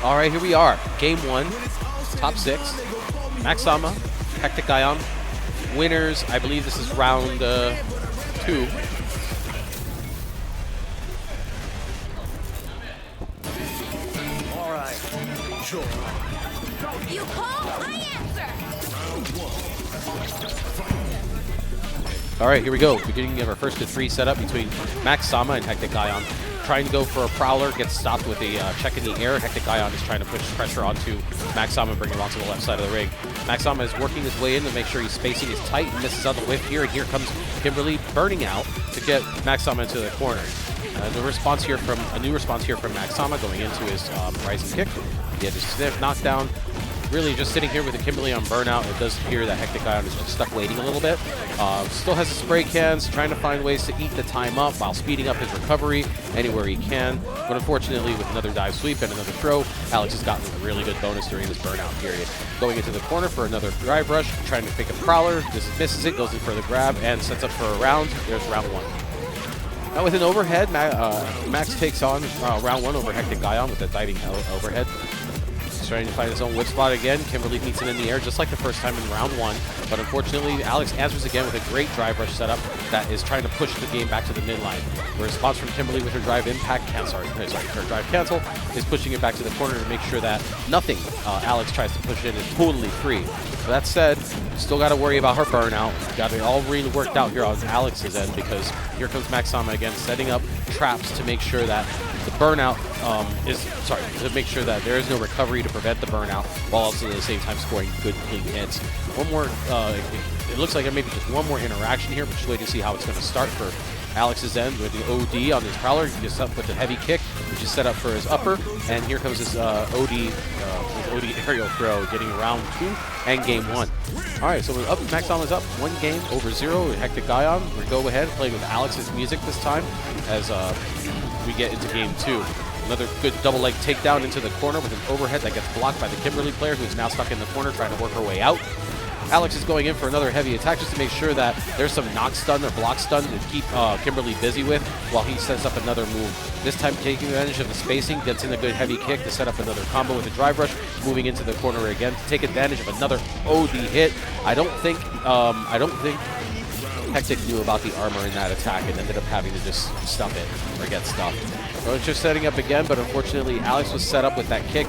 All right, here we are. Game 1, top 6. Maxama, Hectic Ion. Winners, I believe this is round 2. All right, sure. You call, I answer. All right, here we go. Beginning of our first to 3 setup between Maxama and Hectic Ion. Trying to go for a Prowler, gets stopped with a check in the air. Hectic Ion is trying to push pressure onto Maxama and bring him onto the left side of the ring. Maxama is working his way in to make sure his spacing is tight and misses out the whiff here. And here comes Kimberly burning out to get Maxama into the corner. A new response here from Maxama going into his rising kick. He had his sniff knockdown. Really just sitting here with a Kimberly on burnout. It does appear that Hectic Ion is just stuck waiting a little bit. Still has his spray cans, trying to find ways to eat the time up while speeding up his recovery anywhere he can. But unfortunately, with another dive sweep and another throw, Alex has gotten a really good bonus during this burnout period. Going into the corner for another drive rush, trying to pick a Prowler. This misses it, goes in for the grab, and sets up for a round. There's round 1. Now with an overhead, Max takes on round 1 over Hectic Ion with a diving overhead. He's trying to find his own whip spot again. Kimberly meets it in the air just like the first time in round 1. But unfortunately, Alex answers again with a great drive rush setup that is trying to push the game back to the midline. The response from Kimberly with her drive impact her drive cancel is pushing it back to the corner to make sure that nothing Alex tries to push in is totally free. But that said, still got to worry about her burnout. Got it all really worked out here on Alex's end because here comes Maxama again, setting up traps to make sure that the burnout to make sure that there is no recovery to prevent the burnout, while also at the same time scoring good, clean hits. One more, it looks like there may be just one more interaction here, but just waiting to see how it's going to start for Alex's end with the OD on his Prowler. He gets up with the heavy kick, which is set up for his upper, and here comes his OD aerial throw, getting round 2 and game 1. All right, so we're up. Maxama's up 1 game over 0 with Hectic Ion. We go ahead playing with Alex's music this time as we get into game 2. Another good double leg takedown into the corner with an overhead that gets blocked by the Kimberly player, who's now stuck in the corner trying to work her way out. Alex is going in for another heavy attack just to make sure that there's some knock stun or block stun to keep Kimberly busy with while he sets up another move. This time taking advantage of the spacing, gets in a good heavy kick to set up another combo with a drive rush, moving into the corner again to take advantage of another OD hit. I don't think Hectic knew about the armor in that attack and ended up having to just stuff it or get stuffed. So it's just setting up again, but unfortunately Alex was set up with that kick,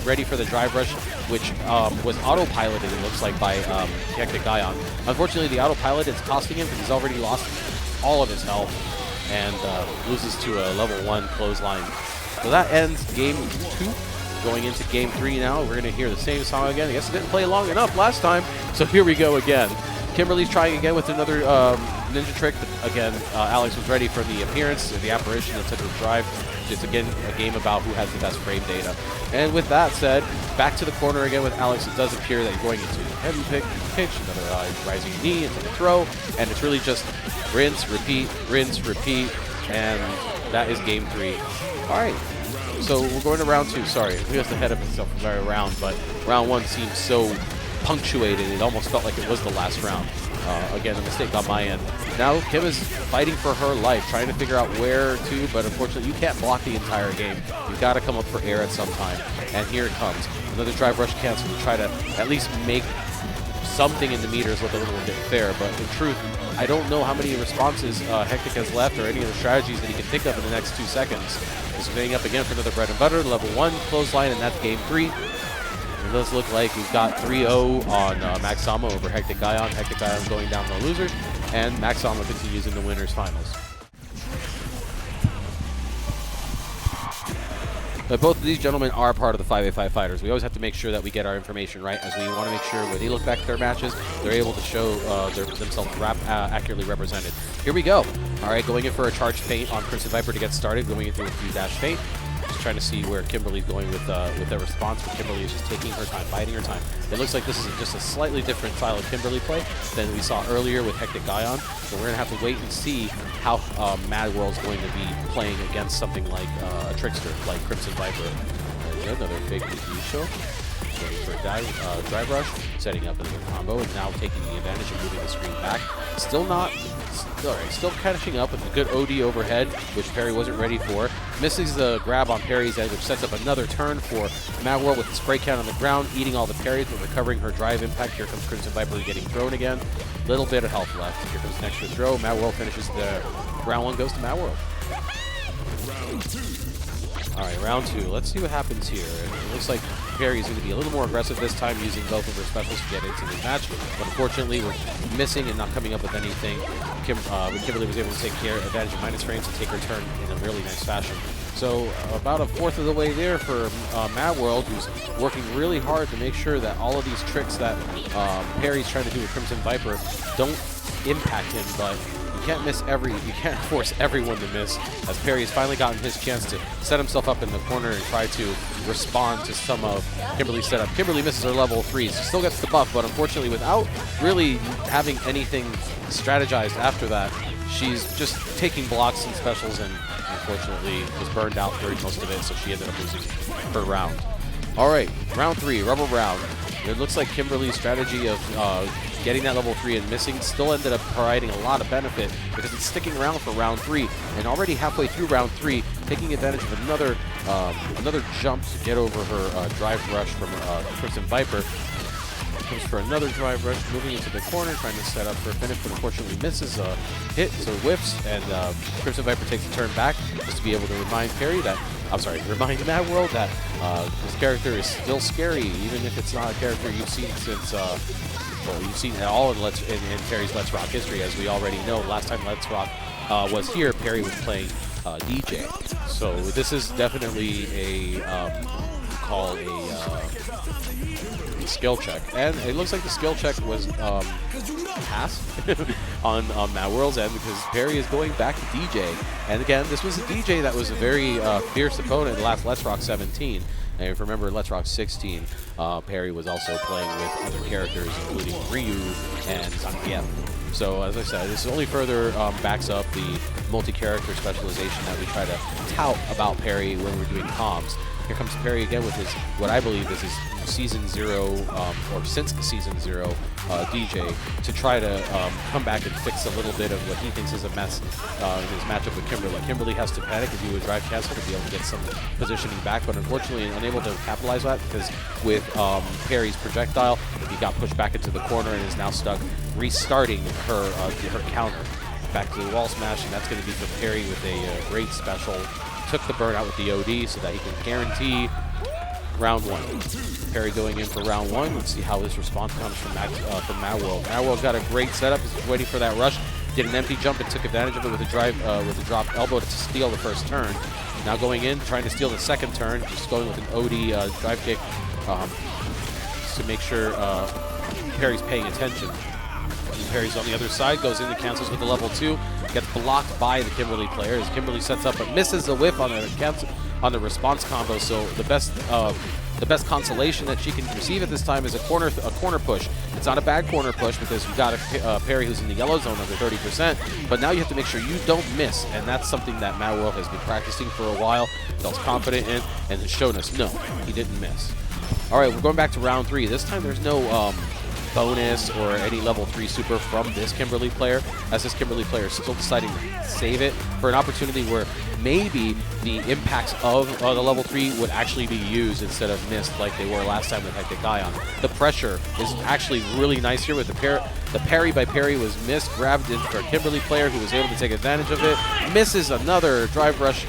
ready for the drive rush, which was autopiloted, it looks like, by Hectic Ion. Unfortunately, the autopilot is costing him because he's already lost all of his health and loses to a level 1 clothesline. So that ends game 2. Going into game 3 now, we're going to hear the same song again. I guess it didn't play long enough last time, so here we go again. Kimberly's trying again with another ninja trick. Again, Alex was ready for the appearance, the apparition, and took the drive. It's again a game about who has the best frame data. And with that said, back to the corner again with Alex. It does appear that you're going into a heavy pitch, another rising knee into the throw, and it's really just rinse, repeat, and that is game 3. All right. So we're going to round 2. Sorry, he has to head up himself from very round, but round 1 seems so punctuated. It almost felt like it was the last round. Again, a mistake on my end. Now Kim is fighting for her life, trying to figure out where to, but unfortunately you can't block the entire game. You've got to come up for air at some time. And here it comes. Another drive rush cancel to try to at least make something in the meters look a little bit fair, but in truth, I don't know how many responses Hectic has left or any of the strategies that he can think of in the next 2 seconds. He's staying up again for another bread and butter, level 1 clothesline, and that's game 3. It does look like we've got 3-0 on Maxama over Hectic Ion. Hectic Ion going down the losers, and Maxama continues in the winners finals. But both of these gentlemen are part of the 5v5 fighters. We always have to make sure that we get our information right, as we want to make sure when they look back at their matches, they're able to show themselves accurately represented. Here we go. All right, going in for a charge feint on Crimson Viper to get started, going into a few dash feint. Just trying to see where Kimberly's going with their response, but Kimberly is just taking her time, biding her time. It looks like this is just a slightly different style of Kimberly play than we saw earlier with Hectic Ion. So we're going to have to wait and see how Mad World's going to be playing against something like a trickster like Crimson Viper. There's another fake DP show. Going for a drive rush, setting up another combo, and now taking the advantage of moving the screen back. Still not All right, still catching up with a good OD overhead, which Perry wasn't ready for. Misses the grab on Perry's edge, which sets up another turn for Mad World with the spray count on the ground, eating all the parries, but recovering her drive impact. Here comes Crimson Viper getting thrown again. Little bit of health left. Here comes an extra throw. Mad World finishes the round one, goes to Mad World. All right, round two. Let's see what happens here. It looks like Perry is going to be a little more aggressive this time, using both of her specials to get into the match. But unfortunately, we're missing and not coming up with anything. Kimberly was able to take advantage of minus frames and take her turn in a really nice fashion. So about a fourth of the way there for Mad World, who's working really hard to make sure that all of these tricks that Perry's trying to do with Crimson Viper don't impact him, but you can't force everyone to miss, as Perry has finally gotten his chance to set himself up in the corner and try to respond to some of Kimberly's setup. Kimberly misses her level 3s. She still gets the buff, but unfortunately without really having anything strategized after that, she's just taking blocks and specials, and unfortunately was burned out during most of it, so she ended up losing her round. All right, round 3, rubber round. It looks like Kimberly's strategy of getting that level 3 and missing still ended up providing a lot of benefit, because it's sticking around for round 3, and already halfway through round 3, taking advantage of another jump to get over her drive rush from Crimson Viper. Comes for another drive rush, moving into the corner, trying to set up for a finish, but unfortunately misses a hit, so whiffs, and Crimson Viper takes a turn back just to be able to remind remind Mad World that this character is still scary, even if it's not a character you've seen since, well, you've seen it all in Perry's Let's Rock history. As we already know, last time Let's Rock was here, Perry was playing DJ. So this is definitely a skill check, and it looks like the skill check was passed on Mad World's end, because Perry is going back to DJ. And again, this was a DJ that was a very fierce opponent in the last Let's Rock 17. And if you remember Let's Rock 16, Perry was also playing with other characters, including Ryu and Zangief. So as I said, this only further backs up the multi-character specialization that we try to tout about Perry when we're doing comms. Here comes Perry again with his, what I believe is his Season 0, or since the Season 0 DJ, to try to come back and fix a little bit of what he thinks is a mess in his matchup with Kimberly. Kimberly has to panic and do a drive cancel to be able to get some positioning back, but unfortunately unable to capitalize on that, because with Perry's projectile, he got pushed back into the corner and is now stuck restarting her counter. Back to the wall smash, and that's going to be for Perry with a great special. Took the burnout with the OD so that he can guarantee round 1. Perry going in for round 1. Let's see how this response comes from Mad World. Mad World's got a great setup. He's waiting for that rush. Did an empty jump and took advantage of it with a drop elbow to steal the first turn. Now going in, trying to steal the second turn. Just going with an OD drive kick to make sure Perry's paying attention. Perry's on the other side, goes in and cancels with the level 2, gets blocked by the Kimberly player as Kimberly sets up but misses the whiff on the response combo. So the best consolation that she can receive at this time is a corner push. It's not a bad corner push, because you got a Perry who's in the yellow zone under 30%, but now you have to make sure you don't miss, and that's something that Mad World has been practicing for a while, felt confident in, and has shown us, no, he didn't miss. All right, we're going back to round 3. This time there's no bonus or any level 3 super from this Kimberly player, as this Kimberly player is still deciding to save it for an opportunity where maybe the impacts of the level 3 would actually be used instead of missed like they were last time with Hectic Ion. The pressure is actually really nice here with the parry by Perry was missed, grabbed in for a Kimberly player who was able to take advantage of it, misses another drive rush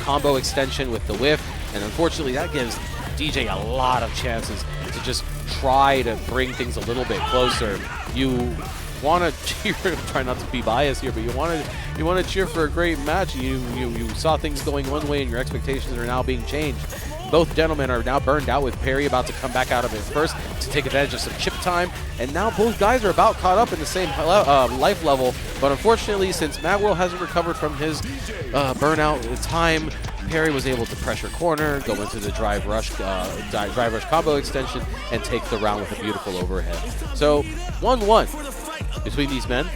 combo extension with the whiff, and unfortunately that gives DJ a lot of chances to just try to bring things a little bit closer. You want to cheer, try not to be biased here, but you want to cheer for a great match. You saw things going one way and your expectations are now being changed. Both gentlemen are now burned out, with Perry about to come back out of it first to take advantage of some chip time, and now both guys are about caught up in the same life level, but unfortunately, since Mad World hasn't recovered from his burnout time, Perry was able to pressure corner, go into the drive rush combo extension, and take the round with a beautiful overhead. So 1-1 between these men.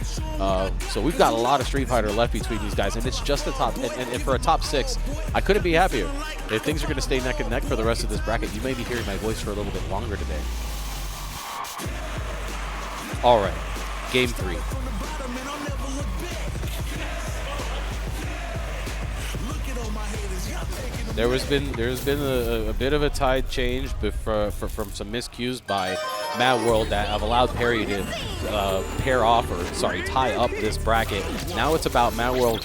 So we've got a lot of Street Fighter left between these guys, and it's just the top. And for a top 6, I couldn't be happier. If things are going to stay neck and neck for the rest of this bracket, you may be hearing my voice for a little bit longer today. All right, game 3. There's been a bit of a tide change from some miscues by Mad World that have allowed Perry to tie up this bracket. Now it's about Mad World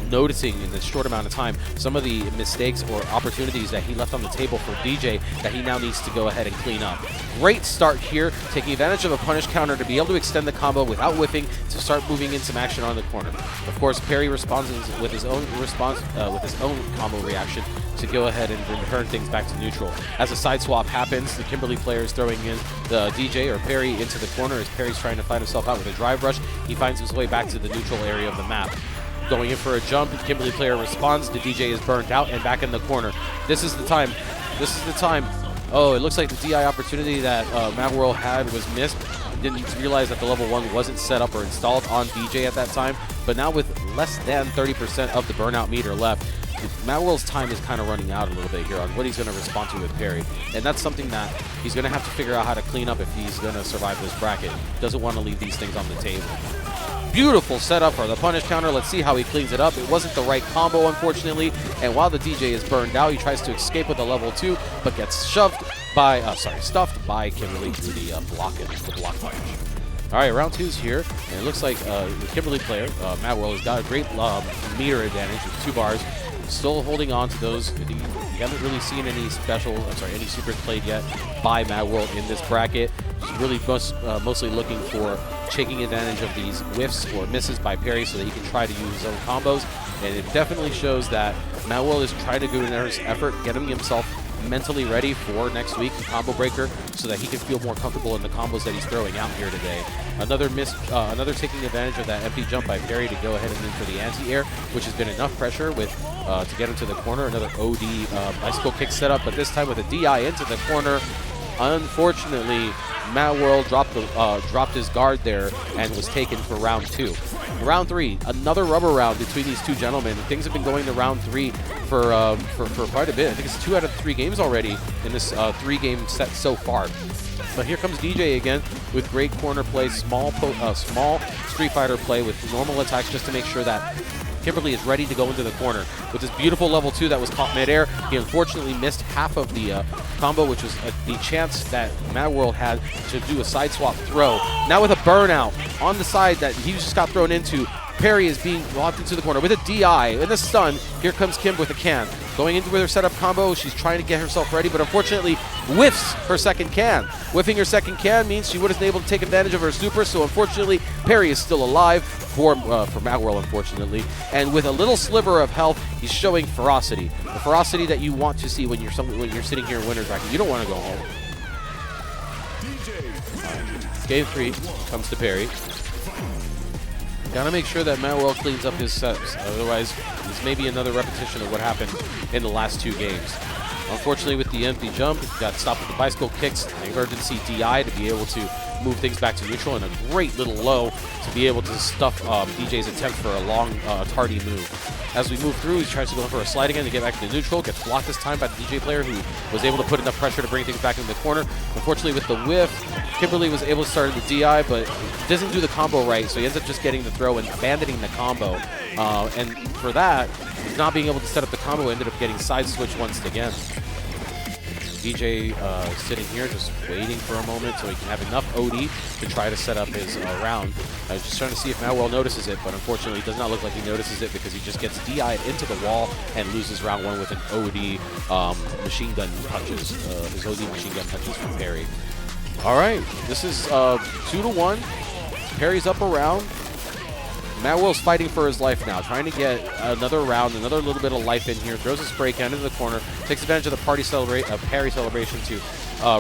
noticing in this short amount of time some of the mistakes or opportunities that he left on the table for DJ that he now needs to go ahead and clean up. Great start here, taking advantage of a punish counter to be able to extend the combo without whiffing to start moving in some action on the corner. Of course, Perry responds with his own combo reaction to go ahead and return things back to neutral. As a side swap happens, the Kimberly player is throwing in the DJ or Perry into the corner as Perry's trying to find himself out with a drive rush. He finds his way back to the neutral area of the map. Going in for a jump, Kimberly player responds, the DJ is burnt out and back in the corner. This is the time. This is the time. Oh, it looks like the DI opportunity that Mad World had was missed. Didn't realize that the level 1 wasn't set up or installed on DJ at that time. But now with less than 30% of the burnout meter left, Mad World's time is kind of running out a little bit here on what he's going to respond to with Perry. And that's something that he's going to have to figure out how to clean up if he's going to survive this bracket. Doesn't want to leave these things on the table. Beautiful setup for the punish counter. Let's see how he cleans it up. It wasn't the right combo, unfortunately. And while the DJ is burned out, he tries to escape with a level 2, but gets stuffed by Kimberly through the block punch. All right, round 2's here, and it looks like the Kimberly player, Mad World, has got a great meter advantage with 2 bars. Still holding on to those. You haven't really seen any any secrets played yet by Mad World in this bracket. Just really mostly looking for taking advantage of these whiffs or misses by Perry so that he can try to use his own combos. And it definitely shows that Mad World is trying to go in his effort, getting himself mentally ready for next week, Combo Breaker, so that he can feel more comfortable in the combos that he's throwing out here today. Another taking advantage of that empty jump by Perry to go ahead and in for the anti-air, which has been enough pressure with to get him to the corner. Another OD bicycle kick setup, but this time with a DI into the corner. Unfortunately, Mad World dropped his guard there and was taken for round 2. Round 3, another rubber round between these two gentlemen. Things have been going to round 3 for quite a bit. I think it's 2 out of 3 games already in this 3-game set so far. But here comes DJ again with great corner play, small Street Fighter play with normal attacks just to make sure that Kimberly is ready to go into the corner. With this beautiful level 2 that was caught midair, he unfortunately missed half of the combo, which was the chance that Mad World had to do a side swap throw. Now with a burnout on the side that he just got thrown into, Perry is being locked into the corner with a DI and a stun. Here comes Kim with a can. Going into with her setup combo, she's trying to get herself ready, but unfortunately whiffs her second can. Whiffing her second can means she wasn't able to take advantage of her super, so unfortunately Perry is still alive for Mad World, unfortunately. And with a little sliver of health, he's showing ferocity. The ferocity that you want to see when you're sitting here in winner's bracket. You don't want to go home. Game 3 comes to Perry. Gotta make sure that Mad World cleans up his sets, otherwise this may be another repetition of what happened in the last 2 games. Unfortunately, with the empty jump, he got stopped with the bicycle kicks, an emergency DI to be able to move things back to neutral, and a great little low to be able to stuff DJ's attempt for a long, tardy move. As we move through, he tries to go for a slide again to get back to neutral, gets blocked this time by the DJ player who was able to put enough pressure to bring things back into the corner. Unfortunately, with the whiff, Kimberly was able to start the DI, but doesn't do the combo right, so he ends up just getting the throw and abandoning the combo. And for that, not being able to set up the combo, ended up getting side switched once again. DJ sitting here just waiting for a moment so he can have enough OD to try to set up his round. Just trying to see if Mad World notices it, but unfortunately it does not look like he notices it because he just gets DI'd into the wall and loses round 1 with an OD machine gun punches, his OD machine gun punches from Perry. All right, this is 2-1. Perry's up a round. Mad World's fighting for his life now, trying to get another round, another little bit of life in here. Throws a spray can into the corner, takes advantage of the Perry celebration to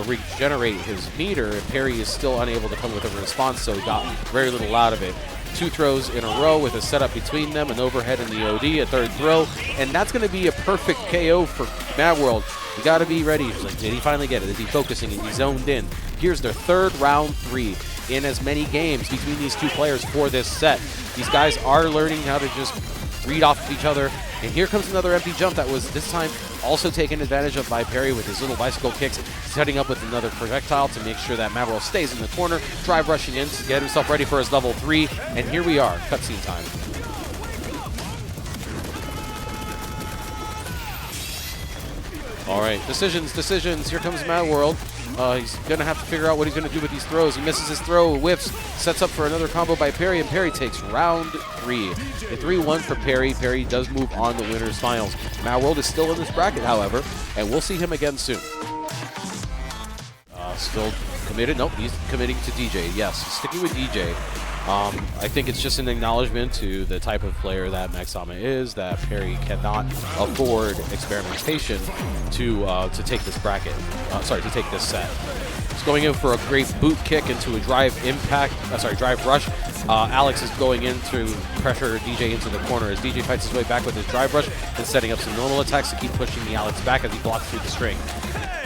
regenerate his meter. And Perry is still unable to come with a response, so he got very little out of it. 2 throws in a row with a setup between them, an overhead in the OD, a 3rd throw, and that's going to be a perfect KO for Mad World. You got to be ready. Like, did he finally get it? Is he focusing? Is he zoned in? Here's their 3rd round 3 in as many games between these 2 players for this set. These guys are learning how to just read off of each other. And here comes another empty jump that was this time also taken advantage of by Perry with his little bicycle kicks, setting up with another projectile to make sure that Mad World stays in the corner, drive rushing in to get himself ready for his level 3. And here we are, cutscene time. All right, decisions. Here comes Mad World. He's going to have to figure out what he's going to do with these throws. He misses his throw, whiffs, sets up for another combo by Perry, and Perry takes round 3. A 3-1 for Perry. Perry does move on to winner's finals. Mad World is still in this bracket, however, and we'll see him again soon. Still committed. Nope, he's committing to DJ. Yes, sticking with DJ. I think it's just an acknowledgement to the type of player that Maxama is, that Perry cannot afford experimentation to take this bracket. To take this set. He's going in for a great boot kick into a drive rush. Alex is going in to pressure DJ into the corner as DJ fights his way back with his drive rush and setting up some normal attacks to keep pushing the Alex back as he blocks through the string.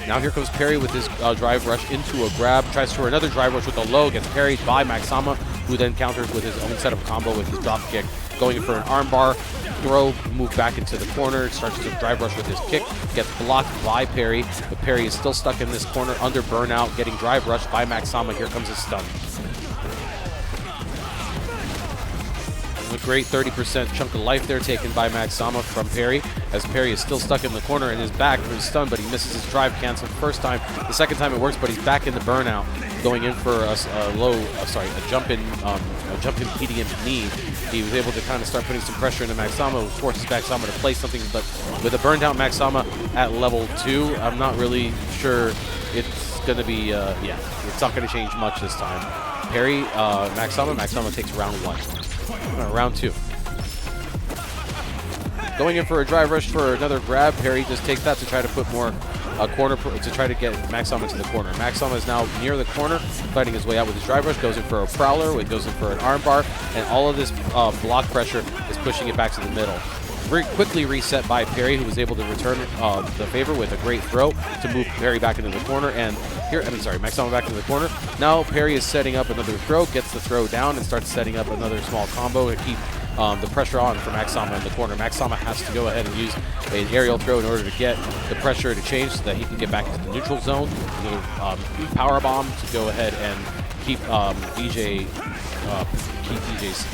Now here comes Perry with his drive rush into a grab, tries for another drive rush with a low, gets parried by Maxama, who then counters with his own set of combo with his drop kick, going in for an armbar, throw, move back into the corner, starts to drive rush with his kick, gets blocked by Perry, but Perry is still stuck in this corner under burnout, getting drive rushed by Maxama. Here comes his stun. A great 30% chunk of life there taken by Maxama from Perry, as Perry is still stuck in the corner and is back for his stun, but he misses his drive cancel the first time. The second time it works, but he's back in the burnout, going in for a jump in PDM knee. He was able to kind of start putting some pressure into Maxama, which forces Maxama to play something, but with a burned out Maxama at level 2, I'm not really sure it's going to be, it's not going to change much this time. Perry, Maxama takes round 1. Round 2. Going in for a drive rush for another grab. Perry just takes that to try to put more to try to get Maxama to the corner. Maxama is now near the corner, fighting his way out with his drive rush, goes in for a prowler, goes in for an armbar, and all of this block pressure is pushing it back to the middle. Very quickly reset by Perry, who was able to return the favor with a great throw to move Perry back into the corner. And here, Maxama back into the corner. Now Perry is setting up another throw, gets the throw down, and starts setting up another small combo to keep the pressure on for Maxama in the corner. Maxama has to go ahead and use an aerial throw in order to get the pressure to change so that he can get back into the neutral zone. Another power bomb to go ahead and keep DJ's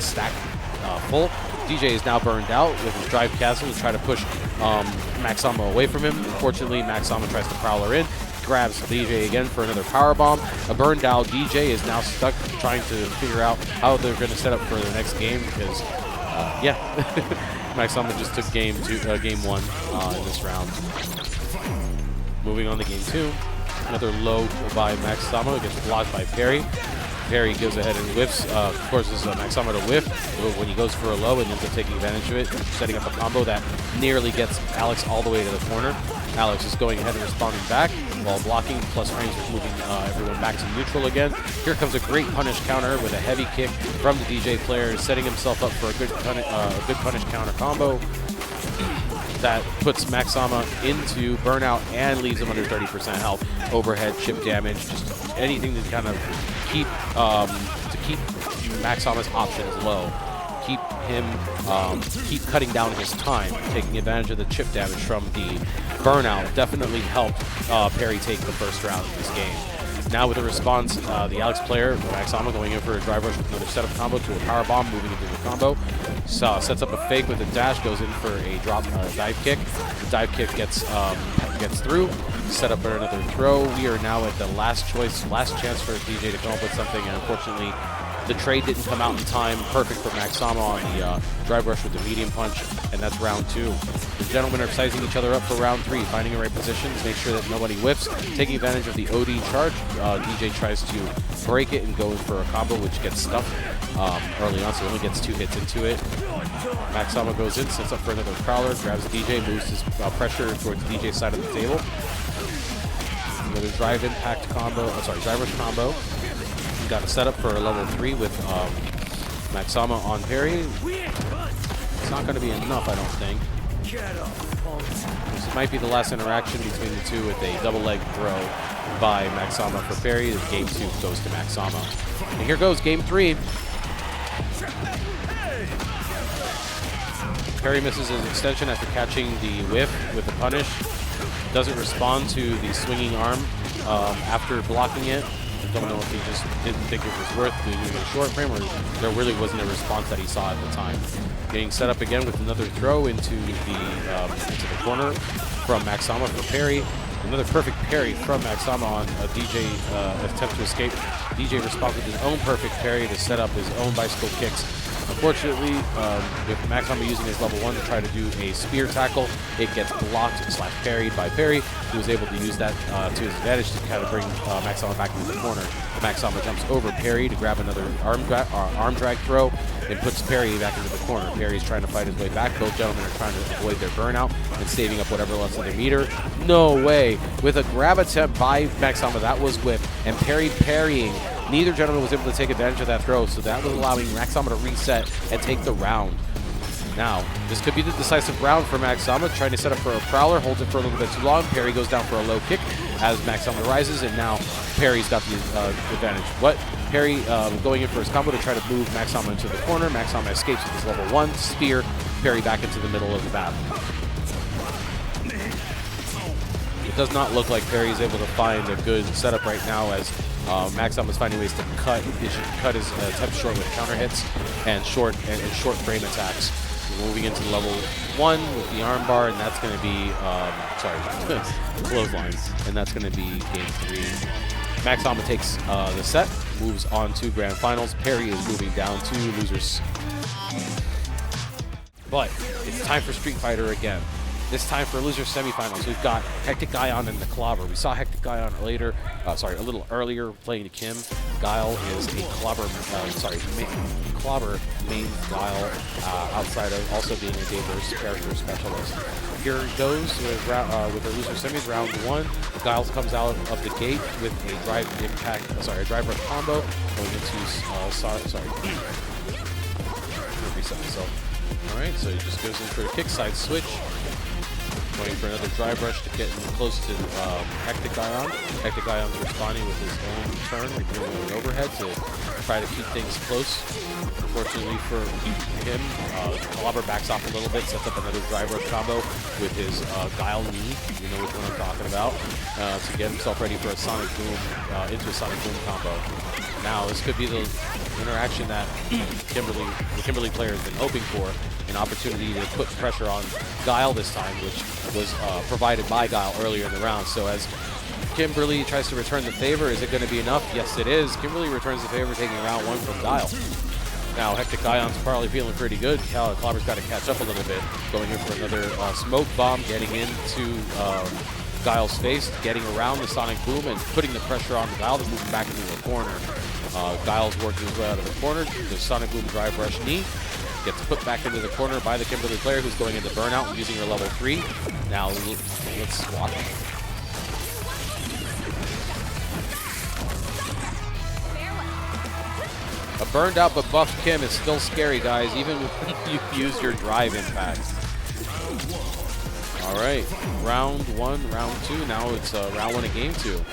stack full. DJ is now burned out with his drive castle to try to push Maxama away from him. Unfortunately, Maxama tries to prowler in, grabs DJ again for another power bomb. A burned out DJ is now stuck trying to figure out how they're going to set up for the next game because, Maxama just took game 1 in this round. Moving on to game 2. Another low by Maxama gets blocked by Perry. Perry goes ahead and whiffs. Of course, this is Maxama to whiff when he goes for a low and ends up taking advantage of it, setting up a combo that nearly gets Alex all the way to the corner. Alex is going ahead and responding back while blocking, plus frames is moving everyone back to neutral again. Here comes a great punish counter with a heavy kick from the DJ player, setting himself up for a good punish counter combo that puts Maxama into burnout and leaves him under 30% health. Overhead, chip damage, just anything to kind of keep Maxama's options low. Keep cutting down his time, taking advantage of the chip damage from the burnout. Definitely helped Perry take the first round of this game. Now with a response, the Alex player, Maxama, going in for a drive rush with another setup combo to a power bomb, moving into the combo. Sets up a fake with a dash, goes in for a drop dive kick. The dive kick gets through. Set up for another throw. We are now at the last chance for DJ to come up with something, and unfortunately, the trade didn't come out in time. Perfect for Maxama on the drive rush with the medium punch, and that's round 2. The gentlemen are sizing each other up for round 3, finding the right positions, make sure that nobody whiffs, taking advantage of the OD charge. DJ tries to break it and go in for a combo, which gets stuffed early on, so he only gets 2 hits into it. Maxama goes in, sets up for another prowler, grabs DJ, moves his pressure towards DJ's side of the table. Another drive rush combo. Got a setup for a level 3 with Maxama on Perry. It's not going to be enough, I don't think. This might be the last interaction between the two with a double leg throw by Maxama for Perry. Game 2 goes to Maxama. And here goes game 3. Perry misses his extension after catching the whiff with the punish. Doesn't respond to the swinging arm after blocking it. I don't know if he just didn't think it was worth doing a short frame, or there really wasn't a response that he saw at the time. Getting set up again with another throw into the corner. from Maxama for parry. Another perfect parry from Maxama on a DJ attempt to escape. DJ responds with his own perfect parry to set up his own bicycle kicks. Unfortunately, with Maxama using his level 1 to try to do a spear tackle, it gets blocked / parried by Parry, who was able to use that to his advantage to kind of bring Maxama back into the corner. Maxama jumps over Parry to grab another arm drag throw and puts Parry back into the corner. Parry's trying to fight his way back. Both gentlemen are trying to avoid their burnout and saving up whatever left of their meter. No way. With a grab attempt by Maxama, that was whip, and Parry parrying. Neither gentleman was able to take advantage of that throw, so that was allowing Maxama to reset and take the round. Now, this could be the decisive round for Maxama, trying to set up for a Prowler, holds it for a little bit too long. Parry goes down for a low kick as Maxama rises, and now Parry's got the advantage. Parry going in for his combo to try to move Maxama into the corner. Maxama escapes with his level 1 spear. Parry back into the middle of the map. It does not look like Parry is able to find a good setup right now, as Maxama is finding ways to cut his attempt short with counter hits and short frame attacks. We're moving into level 1 with the armbar, and that's going to be clothesline, and that's going to be game 3. Maxama takes the set, moves on to grand finals. Parry is moving down to losers. But it's time for Street Fighter again. This time for loser semifinals, we've got Hectic Ion and the Clobber. We saw Hectic Ion later, a little earlier playing to Kim. Guile is a Clobber main Guile, outside of also being a Dayburst character specialist. Here it goes with the loser semis, round 1. Guile comes out of the gate with a drive rush combo going into reset myself. All right, so he just goes in for a kick side switch. Going for another drive rush to get close to Hectic Ion. Hectic Ion's responding with his own turn, redoing an overhead to try to keep things close. Unfortunately for him, Clobber backs off a little bit, sets up another drive rush combo with his Guile knee, you know which one I'm talking about, to get himself ready for a Sonic Boom, into a Sonic Boom combo. Now, this could be the interaction that the Kimberly player has been hoping for, an opportunity to put pressure on Guile this time, which was provided by Guile earlier in the round. So as Kimberly tries to return the favor, is it going to be enough? Yes, it is. Kimberly returns the favor, taking round 1 from Guile. Now, Hectic Ion's probably feeling pretty good. Clobber's got to catch up a little bit, going in for another smoke bomb, getting into Guile's face, getting around the Sonic Boom and putting the pressure on Guile to move him back into the corner. Guile's working his way out of the corner. The Sonic Boom drive rush knee gets put back into the corner by the Kimberly player, who's going into burnout and using her level 3. Now let's swap. A burned out but buffed Kim is still scary, guys, even when you use your drive impact. All right, round 1, round 2. Now it's round 1 of game 2.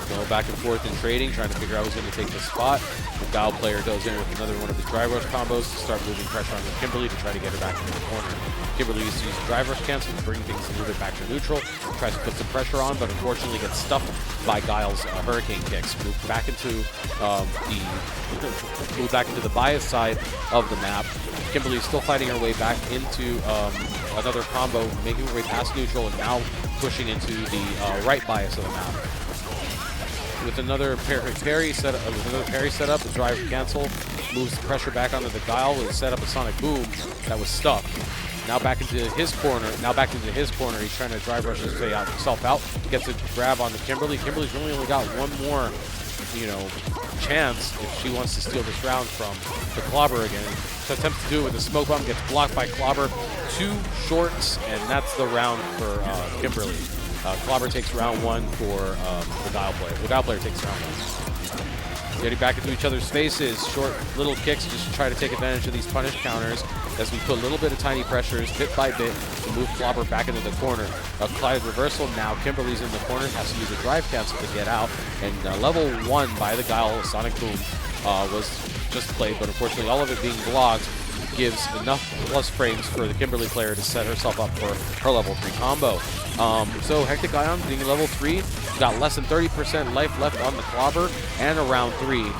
Going back and forth in trading, trying to figure out who's going to take the spot. The Guile player goes in with another one of his drive rush combos to start moving pressure on Kimberly to try to get her back into the corner. Kimberly used to use drive rush cancel to bring things a little bit back to neutral. Tries to put some pressure on, but unfortunately gets stuffed by Guile's hurricane kicks. Moved back into the bias side of the map. Kimberly is still fighting her way back into another combo, making her way past neutral, and now pushing into the right bias of the map. With another parry set up, the drive cancel moves the pressure back onto the Guile with a set up a Sonic Boom that was stuck. Now back into his corner. He's trying to drive rush himself out. Gets a grab on the Kimberly. Kimberly's really only got one more, chance if she wants to steal this round from the Clobber again. So attempts to do it with a smoke bomb, gets blocked by Clobber. 2 shorts, and that's the round for Kimberly. Clobber takes round 1 for the Guile player. The Guile player takes round 1. Getting back into each other's faces, short little kicks just to try to take advantage of these punish counters as we put a little bit of tiny pressures, bit by bit, to move Clobber back into the corner. A Clyde reversal, now Kimberly's in the corner, has to use a drive cancel to get out, and level 1 by the Guile Sonic Boom was just played, but unfortunately all of it being blocked gives enough plus frames for the Kimberly player to set herself up for her level 3 combo. So Hectic Ion being level 3, got less than 30% life left on the Clobber, and a round 3.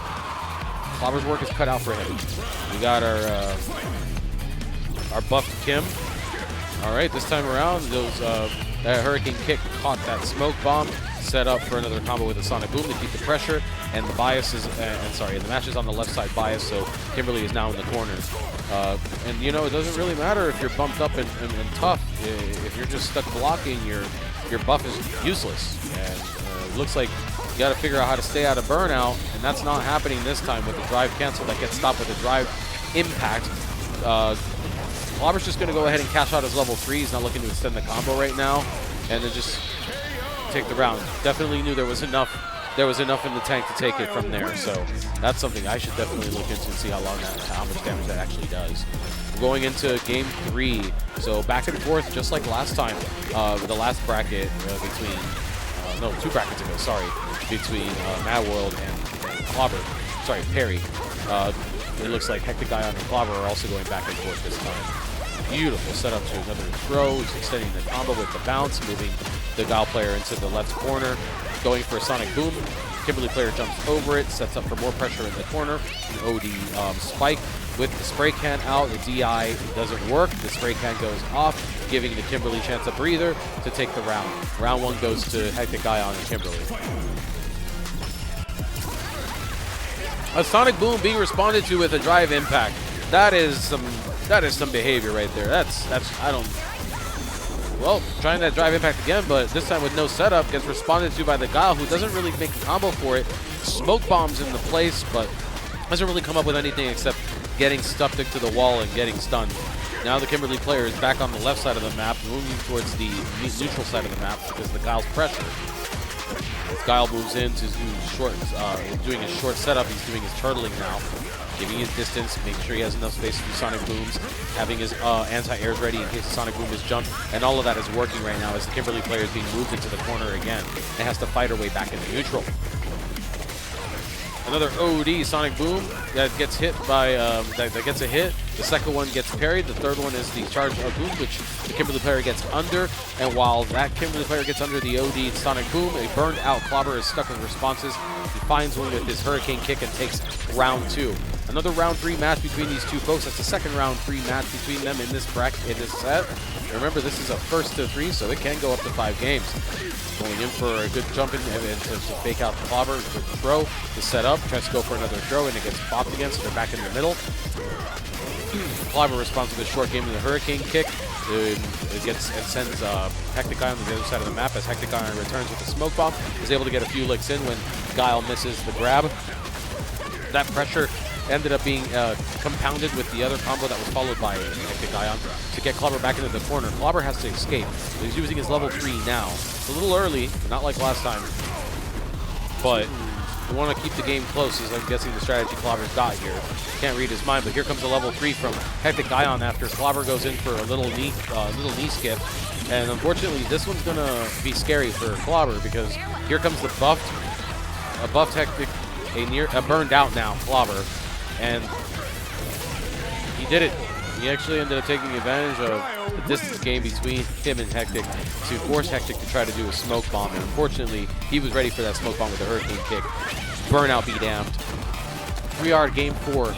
Clobber's work is cut out for him. We got our buffed Kim All right, this time around, that Hurricane Kick caught that smoke bomb, set up for another combo with a Sonic Boom to keep the pressure, and the bias is, the match is on the left side bias, so Kimberly is now in the corner. And you know, it doesn't really matter if you're bumped up and tough. If you're just stuck blocking, your buff is useless. And it looks like you got to figure out how to stay out of burnout, and that's not happening this time with the drive cancel that gets stopped with the drive impact. Clobber's just going to go ahead and cash out his level 3. He's not looking to extend the combo right now, and then just take the round. Definitely knew there was enough in the tank to take it from there, so that's something I should definitely look into and see how much damage that actually does. We're going into game 3, so back and forth just like last time. The last bracket between, no, 2 brackets ago, sorry, between Mad World and Clobber, sorry, Perry. It looks like Hectic Ion and Clobber are also going back and forth this time. Beautiful setup to another throw. He's extending the combo with the bounce, moving the Guile player into the left corner, going for a Sonic Boom. Kimberly player jumps over it, sets up for more pressure in the corner. An OD spike with the spray can out. The DI doesn't work. The spray can goes off, giving the Kimberly chance a breather to take the round. Round 1 goes to Hectic Ion and Kimberly. A Sonic Boom being responded to with a drive impact. That is some behavior right there. Well, trying that drive impact again, but this time with no setup, gets responded to by the Guile, who doesn't really make a combo for it. Smoke bombs in the place, but doesn't really come up with anything except getting stuffed into the wall and getting stunned. Now the Kimberly player is back on the left side of the map, moving towards the neutral side of the map because the Guile's pressure. As Guile moves in to do doing his short setup, he's doing his turtling now, giving his distance, making sure he has enough space to do Sonic Booms, having his anti-airs ready in case the Sonic Boom is jumped, and all of that is working right now as the Kimberly player is being moved into the corner again and has to fight her way back into neutral. Another OD Sonic Boom that gets hit by that gets a hit. The second one gets parried. The third one is the charge of Boom, which the Kimberly player gets under. And while that Kimberly player gets under the OD Sonic Boom, a burned out Clobber is stuck with responses. He finds one with his Hurricane Kick and takes round 2. Another round 3 match between these two folks. That's the second round 3 match between them in this bracket, in this set. Remember, this is a first to 3, so it can go up to 5 games. Going in for a good jump in and to fake out Clobber with the throw to set up. Tries to go for another throw, and it gets popped again, so they're back in the middle. Clobber responds with a short game of the Hurricane Kick. It sends Hectic Ion to the other side of the map as Hectic Ion returns with the Smoke Bomb. Is able to get a few licks in when Guile misses the grab. That pressure ended up being compounded with the other combo that was followed by Hectic Ion to get Clobber back into the corner. Clobber has to escape. He's using his level 3 now. It's a little early, not like last time, but we want to keep the game close, as I'm guessing the strategy Clobber's got here. Can't read his mind, but here comes a level 3 from Hectic Ion after Clobber goes in for a little knee skip. And unfortunately, this one's going to be scary for Clobber because here comes the buffed Hectic, a burned out now Clobber. And he did it. He actually ended up taking advantage of the distance game between him and Hectic to force Hectic to try to do a smoke bomb. And unfortunately, he was ready for that smoke bomb with the Hurricane Kick. Burnout be damned. 3R game 4.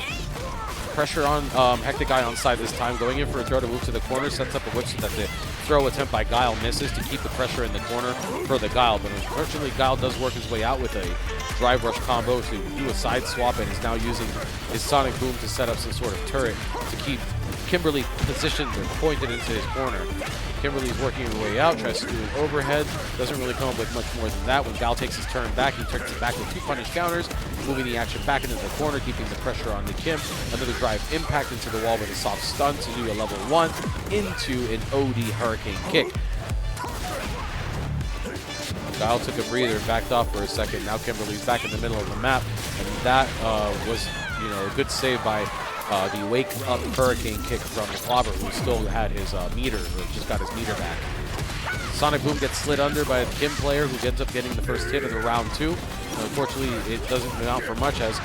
Pressure on Hectic Ion side this time. Going in for a throw to move to the corner. Sets up a whip so that the throw attempt by Guile misses to keep the pressure in the corner for the Guile. But unfortunately, Guile does work his way out with a drive rush combo to do a side swap, and is now using his Sonic Boom to set up some sort of turret to keep Kimberly positioned and pointed into his corner. Kimberly's working her way out, tries to do an overhead, doesn't really come up with much more than that. When Guile takes his turn back, he turns it back with 2 punish counters, moving the action back into the corner, keeping the pressure on the Kim. Another drive impact into the wall with a soft stun to do a level 1 into an OD Hurricane Kick. Guile took a breather and backed off for a second. Now Kimberly's back in the middle of the map, and that was, a good save by the Wake Up Hurricane Kick from Clobber, who still had his meter, or just got his meter back. Sonic Boom gets slid under by the Kim player, who ends up getting the first hit of the round 2. Unfortunately, it doesn't amount for much as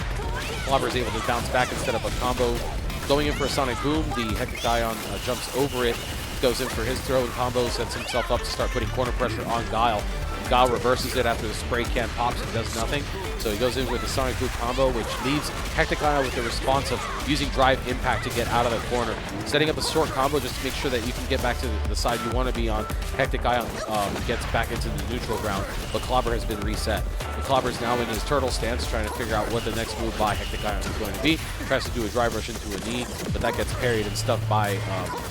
Clobber is able to bounce back and set up a combo. Going in for a Sonic Boom, the Hectic Ion jumps over it, goes in for his throw and combo, sets himself up to start putting corner pressure on Guile. Guile reverses it after the spray can pops and does nothing. So he goes in with the Sonic Boom combo, which leaves Hectic Guile with the response of using Drive Impact to get out of the corner. Setting up a short combo just to make sure that you can get back to the side you want to be on. Hectic Guile gets back into the neutral ground, but Clobber has been reset. The Clobber is now in his turtle stance, trying to figure out what the next move by Hectic Guile is going to be. Tries to do a drive rush into a knee, but that gets parried and stuffed by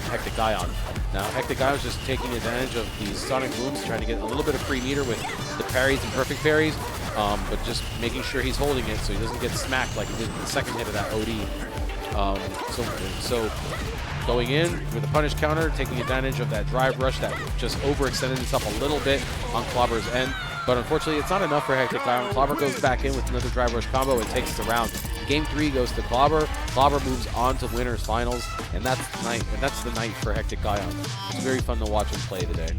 Hectic Guile. Now Hectic Guile is just taking advantage of these Sonic Booms, trying to get a little bit of free meter with the parries and perfect parries, but just making sure he's holding it so he doesn't get smacked like he did in the second hit of that OD. So going in with a punish counter, taking advantage of that drive rush that just overextended itself a little bit on Clobber's end. But unfortunately, it's not enough for Hectic Guile. Clobber goes back in with another drive rush combo and takes the round. Game 3 goes to Clobber. Clobber moves on to winners finals, and that's the night for Hectic Guile. It's very fun to watch him play today.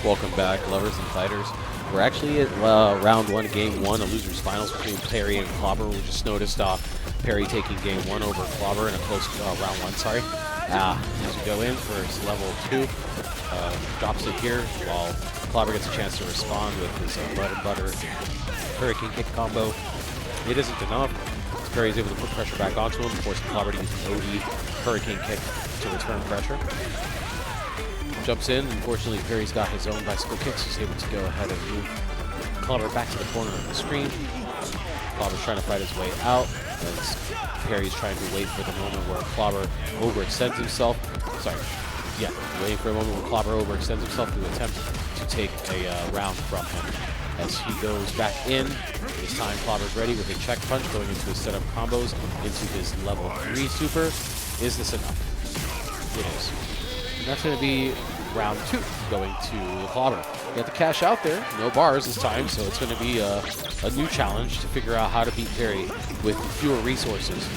Welcome back, lovers and fighters. We're actually at round 1, game 1, a loser's finals between Perry and Clobber. We just noticed Perry taking game 1 over Clobber in a close round 1. Sorry. As we go in for his level 2, drops it here while Clobber gets a chance to respond with his bread and butter hurricane kick combo. It isn't enough. Perry's able to put pressure back onto him, forcing Clobber to use an OD hurricane kick to return pressure. Jumps in. Unfortunately, Perry's got his own bicycle kicks. He's able to go ahead and move Clobber back to the corner of the screen. Clobber's trying to fight his way out, as Perry's trying to wait for the moment where Clobber overextends himself. Waiting for a moment where Clobber overextends himself to attempt to take a round from him. As he goes back in, this time Clobber's ready with a check punch, going into his setup combos into his level 3 super. Is this enough? It is. And that's going to be round 2, going to Clobber. You have to cash out there, no bars this time, so it's going to be a new challenge to figure out how to beat Perry with fewer resources.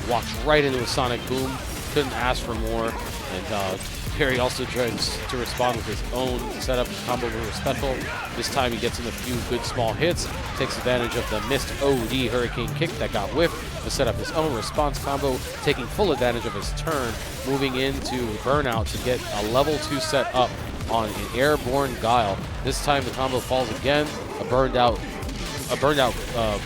Walks right into a Sonic Boom, couldn't ask for more, and Perry also tries to respond with his own setup combo with a special. This time he gets in a few good small hits, takes advantage of the missed OD hurricane kick that got whiffed to set up his own response combo, taking full advantage of his turn, moving into Burnout to get a level 2 set up on an airborne Guile. This time the combo falls again. A burned out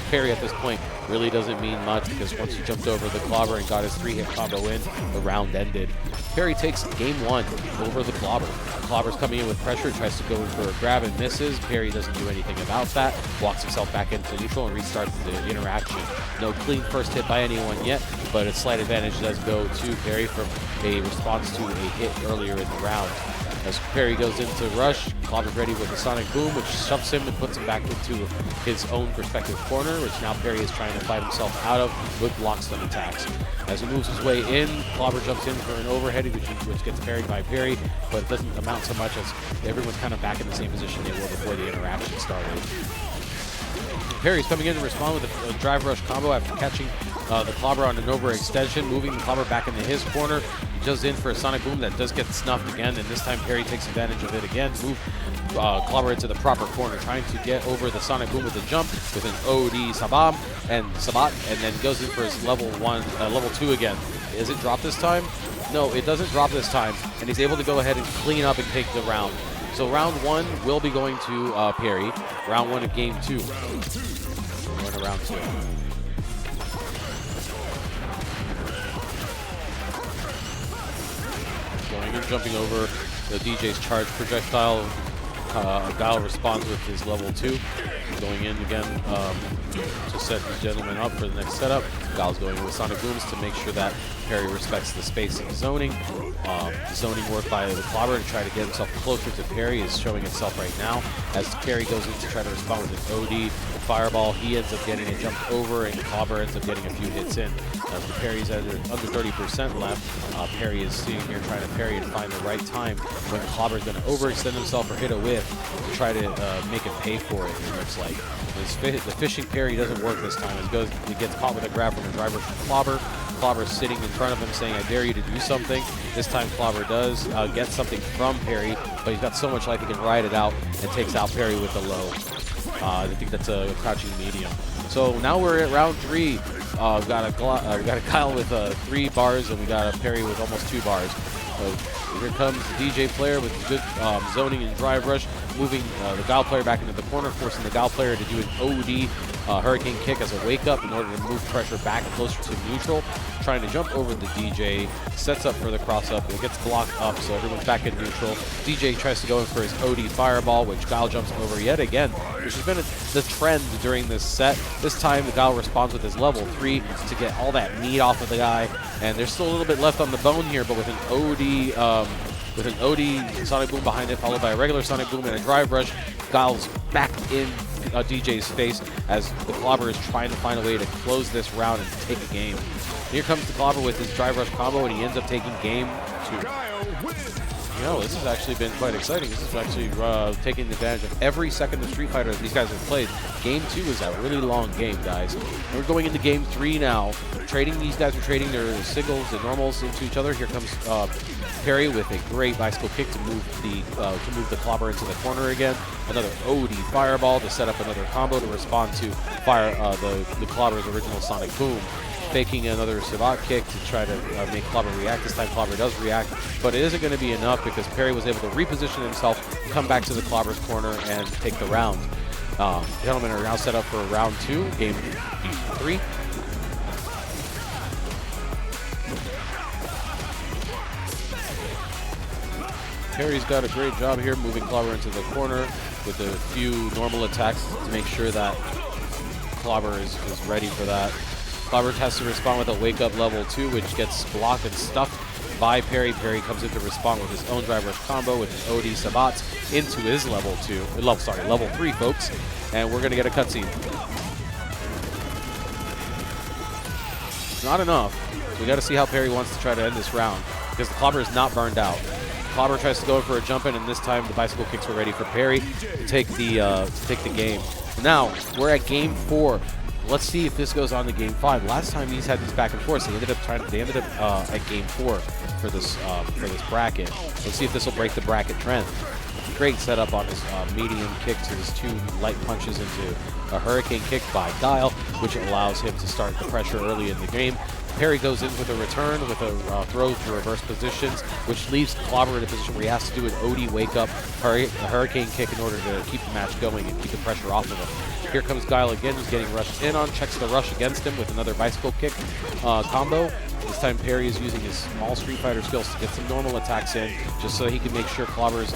Perry at this point really doesn't mean much, because once he jumped over the Clobber and got his 3-hit combo in, the round ended. Perry takes game 1 over the Clobber. Clobber's coming in with pressure, tries to go in for a grab and misses. Perry doesn't do anything about that, walks himself back into neutral and restarts the interaction. No clean first hit by anyone yet, but a slight advantage does go to Perry from a response to a hit earlier in the round. As Perry goes into rush, Clobber's ready with a Sonic Boom, which shoves him and puts him back into his own perspective corner, which now Perry is trying to fight himself out of with block stun attacks. As he moves his way in, Clobber jumps in for an overhead, which gets parried by Perry, but it doesn't amount so much as everyone's kind of back in the same position they were before the interaction started. Perry's coming in to respond with a drive rush combo after catching the Clobber on an overextension, moving the Clobber back into his corner. He goes in for a Sonic Boom that does get snuffed again, and this time Perry takes advantage of it again to move Clobber into the proper corner, trying to get over the Sonic Boom with a jump with an OD Sabat, and then goes in for his level 2 again. Is it dropped this time? No, it doesn't drop this time, and he's able to go ahead and clean up and take the round. So round 1 will be going to Perry. Round 1 of game 2. We're going to round 2. Going and jumping over the DJ's charge projectile. Guile responds with his level 2. going in again to set these gentlemen up for the next setup. Guile's going in with Sonic Booms to make sure that Perry respects the space and zoning. The zoning work by the Clobber to try to get himself closer to Perry is showing itself right now. As Perry goes in to try to respond with an OD Fireball, he ends up getting it jumped over, and Clobber ends up getting a few hits in. As the Perry's under 30% left, Perry is sitting here trying to parry and find the right time when Clobber's going to overextend himself or hit a whiff to try to make him pay for it. It looks like the fishing parry doesn't work this time. He gets caught with a grab from the driver from Clobber. Clobber's sitting in front of him saying, "I dare you to do something." This time Clobber does get something from Perry, but he's got so much life he can ride it out and takes out Perry with a low. I think that's a crouching medium. So now we're at round 3. We've got a Guile with 3 bars, and we got a Perry with almost 2 bars. Here comes the DJ player with good zoning and drive rush, moving the Guile player back into the corner, forcing the Guile player to do an OD hurricane kick as a wake up in order to move pressure back closer to neutral. Trying to jump over the DJ, sets up for the cross up. It gets blocked up, so everyone's back in neutral. DJ tries to go in for his OD Fireball, which Guile jumps over yet again, which has been the trend during this set. This time the Guile responds with his level 3 to get all that meat off of the guy, and there's still a little bit left on the bone here, but with an OD Sonic Boom behind it, followed by a regular Sonic Boom and a drive rush, Guile's back in DJ's face as the Clobber is trying to find a way to close this round and take a game. Here comes the Clobber with his drive rush combo, and he ends up taking game 2. You know, this has actually been quite exciting. This is actually taking advantage of every second of Street Fighter that these guys have played. Game 2 is a really long game, guys. And we're going into game 3 now. These guys are trading their singles and normals into each other. Here comes Perry with a great bicycle kick to move the Clobber into the corner again. Another OD Fireball to set up another combo to respond to the Clobber's original Sonic Boom. Faking another Sabat kick to try to make Clobber react. This time Clobber does react, but it isn't going to be enough because Perry was able to reposition himself, come back to the Clobber's corner, and take the round. Gentlemen are now set up for round 2, game 3. Perry's got a great job here moving Clobber into the corner with a few normal attacks to make sure that Clobber is ready for that. Clobber has to respond with a wake-up level 2, which gets blocked and stuffed by Perry. Perry comes in to respond with his own drive rush combo with his OD Sabats into his level 3, folks. And we're going to get a cutscene. Not enough. So we got to see how Perry wants to try to end this round because the Clobber is not burned out. Clobber tries to go in for a jump in, and this time the bicycle kicks were ready for Perry to take the game. Now we're at game 4. Let's see if this goes on to game 5. Last time these had this back and forth, so they ended up at game 4 for this bracket. Let's see if this will break the bracket trend. Great setup on his medium kick to his 2 light punches into a hurricane kick by Guile, which allows him to start the pressure early in the game. Perry goes in with a return with a throw to reverse positions, which leaves Clobber in a position where he has to do an OD wake-up hurricane kick in order to keep the match going and keep the pressure off of him. Here comes Guile again, who's getting rushed in on, checks the rush against him with another bicycle kick combo. This time Perry is using his small Street Fighter skills to get some normal attacks in, just so he can make sure Clobber's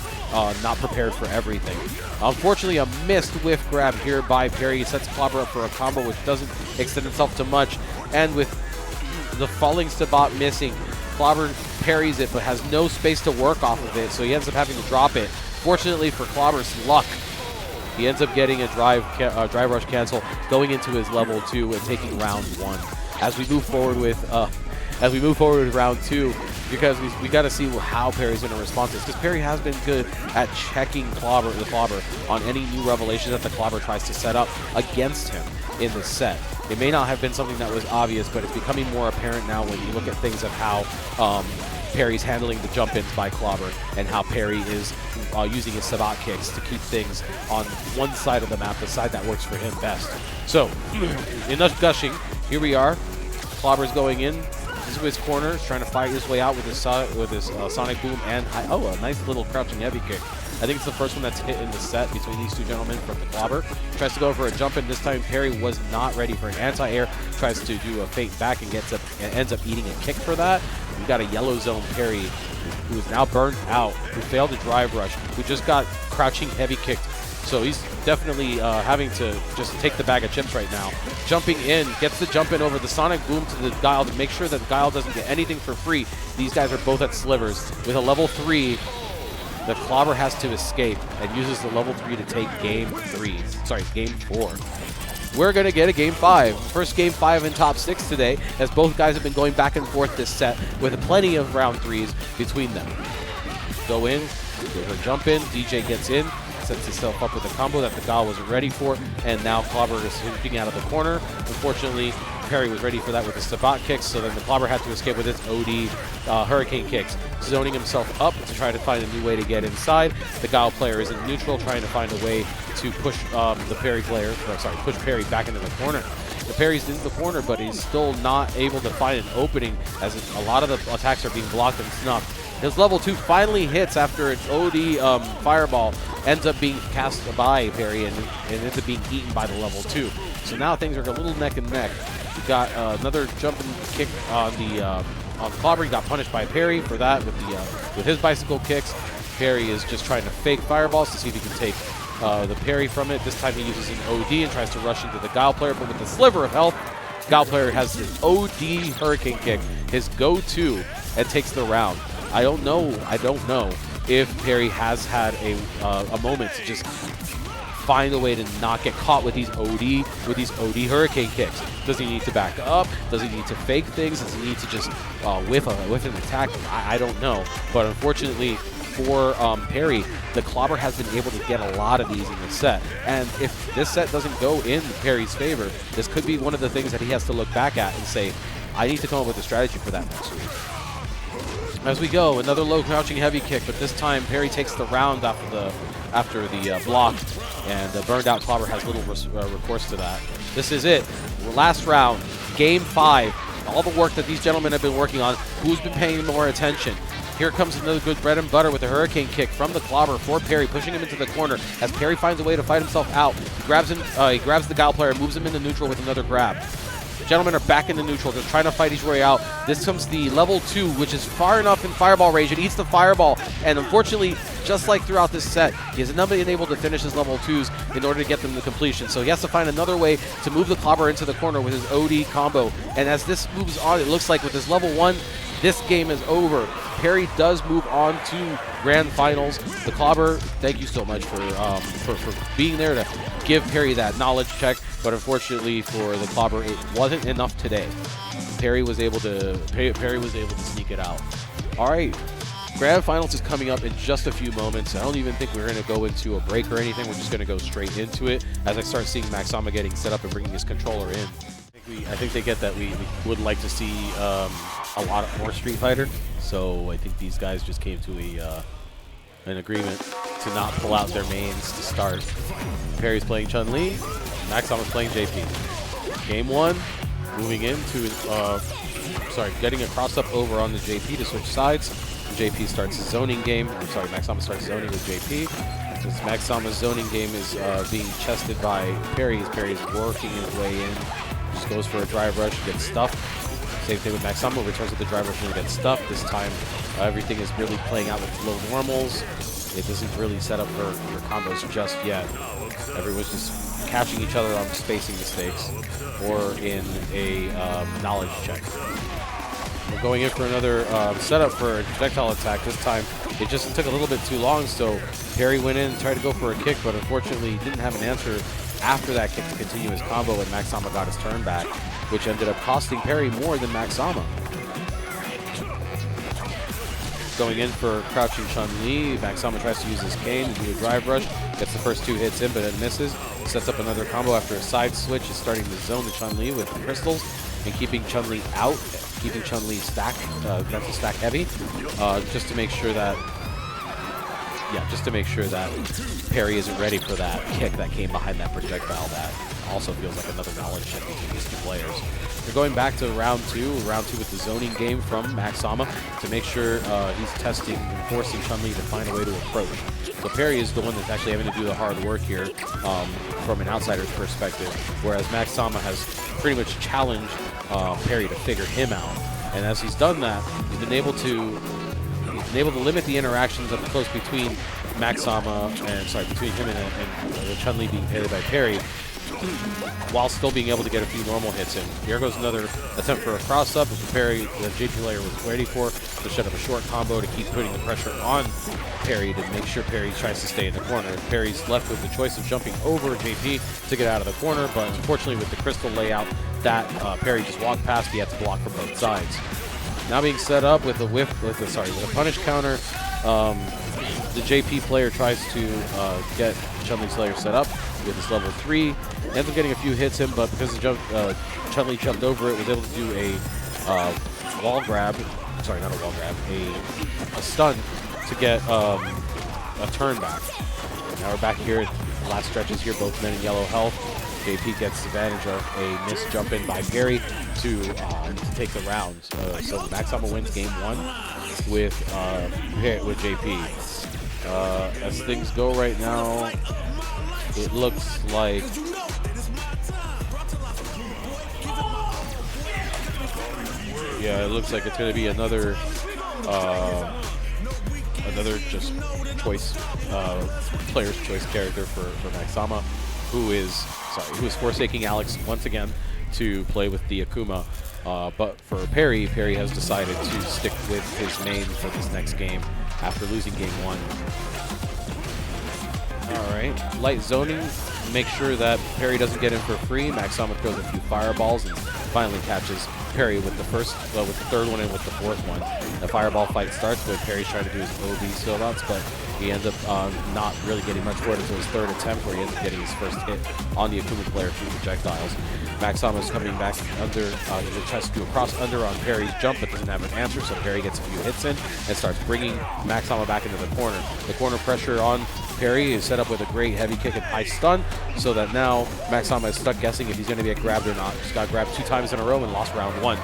not prepared for everything. Unfortunately, a missed whiff grab here by Perry. He sets Clobber up for a combo which doesn't extend itself to much, and with the falling Sabat missing, Clobber parries it but has no space to work off of it, so he ends up having to drop it. Fortunately for Clobber's luck, he ends up getting a drive rush cancel, going into his level 2 and taking round 1. As we move forward with round 2, because we got to see how Perry's going to respond to this, because Perry has been good at checking the Clobber on any new revelations that the Clobber tries to set up against him in this set. It may not have been something that was obvious, but it's becoming more apparent now when you look at things of how Perry's handling the jump-ins by Clobber and how Perry is using his Sabat kicks to keep things on one side of the map, the side that works for him best. So, enough gushing. Here we are. Clobber's going in into his corner, trying to fight his way out with his Sonic Boom and a nice little crouching heavy kick. I think it's the first one that's hit in the set between these 2 gentlemen from the Clobber. Tries to go for a jump in. This time Perry was not ready for an anti-air. Tries to do a fake back and ends up eating a kick for that. We've got a yellow zone Perry who is now burnt out, who failed to drive rush, who just got crouching heavy kicked So he's definitely having to just take the bag of chips right now. Jumping in, gets the jump in over the Sonic Boom to the Guile to make sure that Guile doesn't get anything for free. These guys are both at slivers. With a level 3, the Clobber has to escape and uses the level 3 to take game 4. We're going to get a game 5. First game 5 in top 6 today, as both guys have been going back and forth this set with plenty of round 3s between them. Go in, give her jump in, DJ gets in, sets himself up with a combo that the Guile wasn't ready for, and now Clobber is shooting out of the corner. Unfortunately, Perry was ready for that with the Sabat kicks, so then the Clobber had to escape with its OD Hurricane kicks, zoning himself up to try to find a new way to get inside. The Guile player is in neutral, trying to find a way to push the Perry player, push Perry back into the corner. The Perry's in the corner, but he's still not able to find an opening, as a lot of the attacks are being blocked and snuffed. His level 2 finally hits after its OD fireball ends up being cast by Perry and ends up being eaten by the level 2. So now things are a little neck and neck. We got another jumping kick on Clobber. He got punished by Perry for that with his bicycle kicks. Perry is just trying to fake fireballs to see if he can take the parry from it. This time he uses an OD and tries to rush into the Guile player, but with a sliver of health, Guile player has his OD Hurricane kick, his go-to, and takes the round. I don't know if Perry has had a moment to just find a way to not get caught with these OD Hurricane kicks. Does he need to back up? Does he need to fake things? Does he need to just whiff an attack? I don't know. But unfortunately for Perry, the Clobber has been able to get a lot of these in the set. And if this set doesn't go in Perry's favor, this could be one of the things that he has to look back at and say, I need to come up with a strategy for that next week. As we go, another low crouching heavy kick, but this time Perry takes the round after the block, and Burned Out Clobber has little recourse to that. This is it. Last round, game 5. All the work that these gentlemen have been working on. Who's been paying more attention? Here comes another good bread and butter with a Hurricane kick from the Clobber for Perry, pushing him into the corner. As Perry finds a way to fight himself out, he grabs the Guile player, moves him into neutral with another grab. Gentlemen are back into neutral, just trying to fight his way out. This comes the level 2, which is far enough in fireball range. It eats the fireball, and unfortunately, just like throughout this set, he has not been able to finish his level 2s in order to get them to completion. So he has to find another way to move the Clobber into the corner with his OD combo. And as this moves on, it looks like with his level 1, this game is over. Perry does move on to grand finals. The Clobber, thank you so much for being there to give Perry that knowledge check, but unfortunately for the Clobber, it wasn't enough today. Perry was able to sneak it out. All right, grand finals is coming up in just a few moments. I don't even think we're going to go into a break or anything. We're just going to go straight into it as I start seeing Maxama getting set up and bringing his controller in. I think they get that we would like to see a lot more Street Fighter. So I think these guys just came to an agreement to not pull out their mains to start. Perry's playing Chun-Li, Maxama's playing JP. Game 1, moving into, getting a cross-up over on the JP to switch sides. JP starts his zoning game. Maxama starts zoning with JP. Since Maxama's zoning game is being chested by Perry, Perry's working his way in. Just goes for a drive rush, gets stuffed. Same thing with Maxama, returns with the drive rush and gets stuffed. This time, everything is really playing out with low normals. It doesn't really set up for combos just yet. Everyone's just catching each other on spacing mistakes or in a knowledge check. We're going in for another setup for a projectile attack. This time, it just took a little bit too long, so Perry went in and tried to go for a kick, but unfortunately didn't have an answer after that kick to continue his combo, and Maxama got his turn back, which ended up costing Perry more than Maxama. Going in for crouching Chun-Li, Maxama tries to use his cane to do a drive rush, gets the first 2 hits in, but then misses. Sets up another combo after a side switch, is starting to zone the Chun-Li with the crystals, and keeping Chun-Li out, keeping Chun-Li stacked, mental stack heavy, just to make sure that Perry isn't ready for that kick that came behind that projectile. That also feels like another knowledge check between these 2 players. We're going back to round 2 with the zoning game from Maxama to make sure he's testing and forcing Chun-Li to find a way to approach. So Perry is the one that's actually having to do the hard work here from an outsider's perspective, whereas Maxama has pretty much challenged Perry to figure him out. And as he's done that, he's been able to limit the interactions up close between Max Sama and between him and Chun-Li being parried by Parry, while still being able to get a few normal hits in. Here goes another attempt for a cross-up, which the JP player was ready for, to set up a short combo to keep putting the pressure on Parry to make sure Parry tries to stay in the corner. Parry's left with the choice of jumping over JP to get out of the corner, but unfortunately with the crystal layout that Parry just walked past, he had to block from both sides. Now being set up with a punish counter, the JP player tries to get Chun-Li Slayer set up with his level 3. Ends up getting a few hits in, but because Chun-Li jumped over it, was able to do a wall grab. Sorry, not a wall grab, a stun to get a turn back. Now we're back here. Last stretches here, both men in yellow health. JP gets advantage of a missed jump in by Gary to take the round. So Max Sama wins game 1 with JP. As things go right now, it looks like it's going to be another just choice, player's choice character for Max Sama, who is forsaking Alex once again to play with the Akuma. But for Parry has decided to stick with his main for this next game after losing game 1. Alright, light zoning, make sure that Parry doesn't get in for free. Max Sama throws a few fireballs and finally catches Parry with the third one and with the fourth one. The fireball fight starts, but Parry's trying to do his OB skill outs, but he ends up not really getting much for it until his third attempt, where he ends up getting his first hit on the Akuma player through projectiles. Max Sama's coming back under, he tries to do a cross under on Parry's jump, but doesn't have an answer, so Parry gets a few hits in and starts bringing Max Sama back into the corner. The corner pressure on Parry is set up with a great heavy kick and high stun, so that now Max Sama is stuck guessing if he's going to get grabbed or not. Just got grabbed 2 times in a row and lost round 1.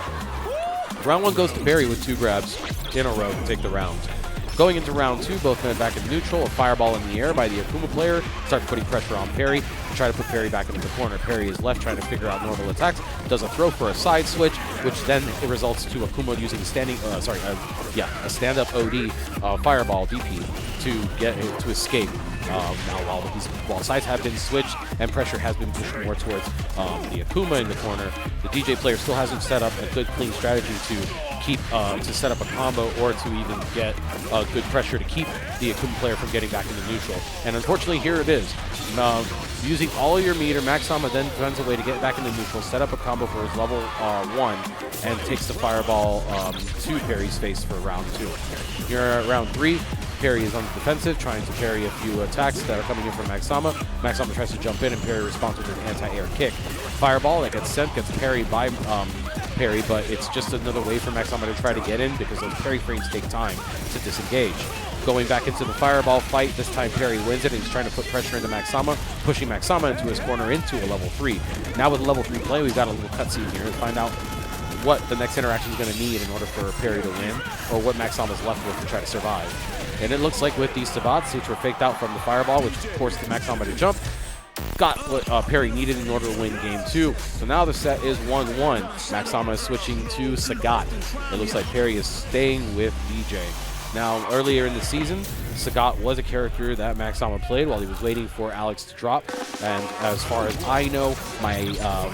Round 1 goes to Parry with 2 grabs in a row to take the round. Going into round 2, both men back in neutral. A fireball in the air by the Akuma player starts putting pressure on Parry to try to put Parry back into the corner. Parry is left trying to figure out normal attacks, does a throw for a side switch, which then it results to Akuma using a stand-up OD fireball DP to escape. Now while sides have been switched and pressure has been pushed more towards the Akuma in the corner, the DJ player still hasn't set up a good clean strategy to keep to set up a combo or to even get good pressure to keep the Akuma player from getting back into neutral. And unfortunately, here it is. Using all of your meter, Max Sama then finds a way to get back into neutral, set up a combo for his level 1, and takes the fireball to Parry's face for round 2. Here at round 3, Parry is on the defensive, trying to parry a few attacks that are coming in from Max Sama. Max Sama tries to jump in, and Parry responds with an anti-air kick. Fireball that gets sent, gets parried by Parry, but it's just another way for Max Sama to try to get in because those parry frames take time to disengage. Going back into the fireball fight, this time Parry wins it, and he's trying to put pressure into Max Sama, pushing Max Sama into his corner into a level 3. Now with level 3 play, we've got a little cutscene here to find out what the next interaction is going to need in order for Parry to win, or what Max Sama is left with to try to survive. And it looks like with these sabats, which were faked out from the fireball, which forced Max Sama to jump, got what Parry needed in order to win game 2. So now the set is 1-1. Max Sama is switching to Sagat. It looks like Parry is staying with DJ. Now, earlier in the season, Sagat was a character that Max Sama played while he was waiting for Alex to drop. And as far as I know, my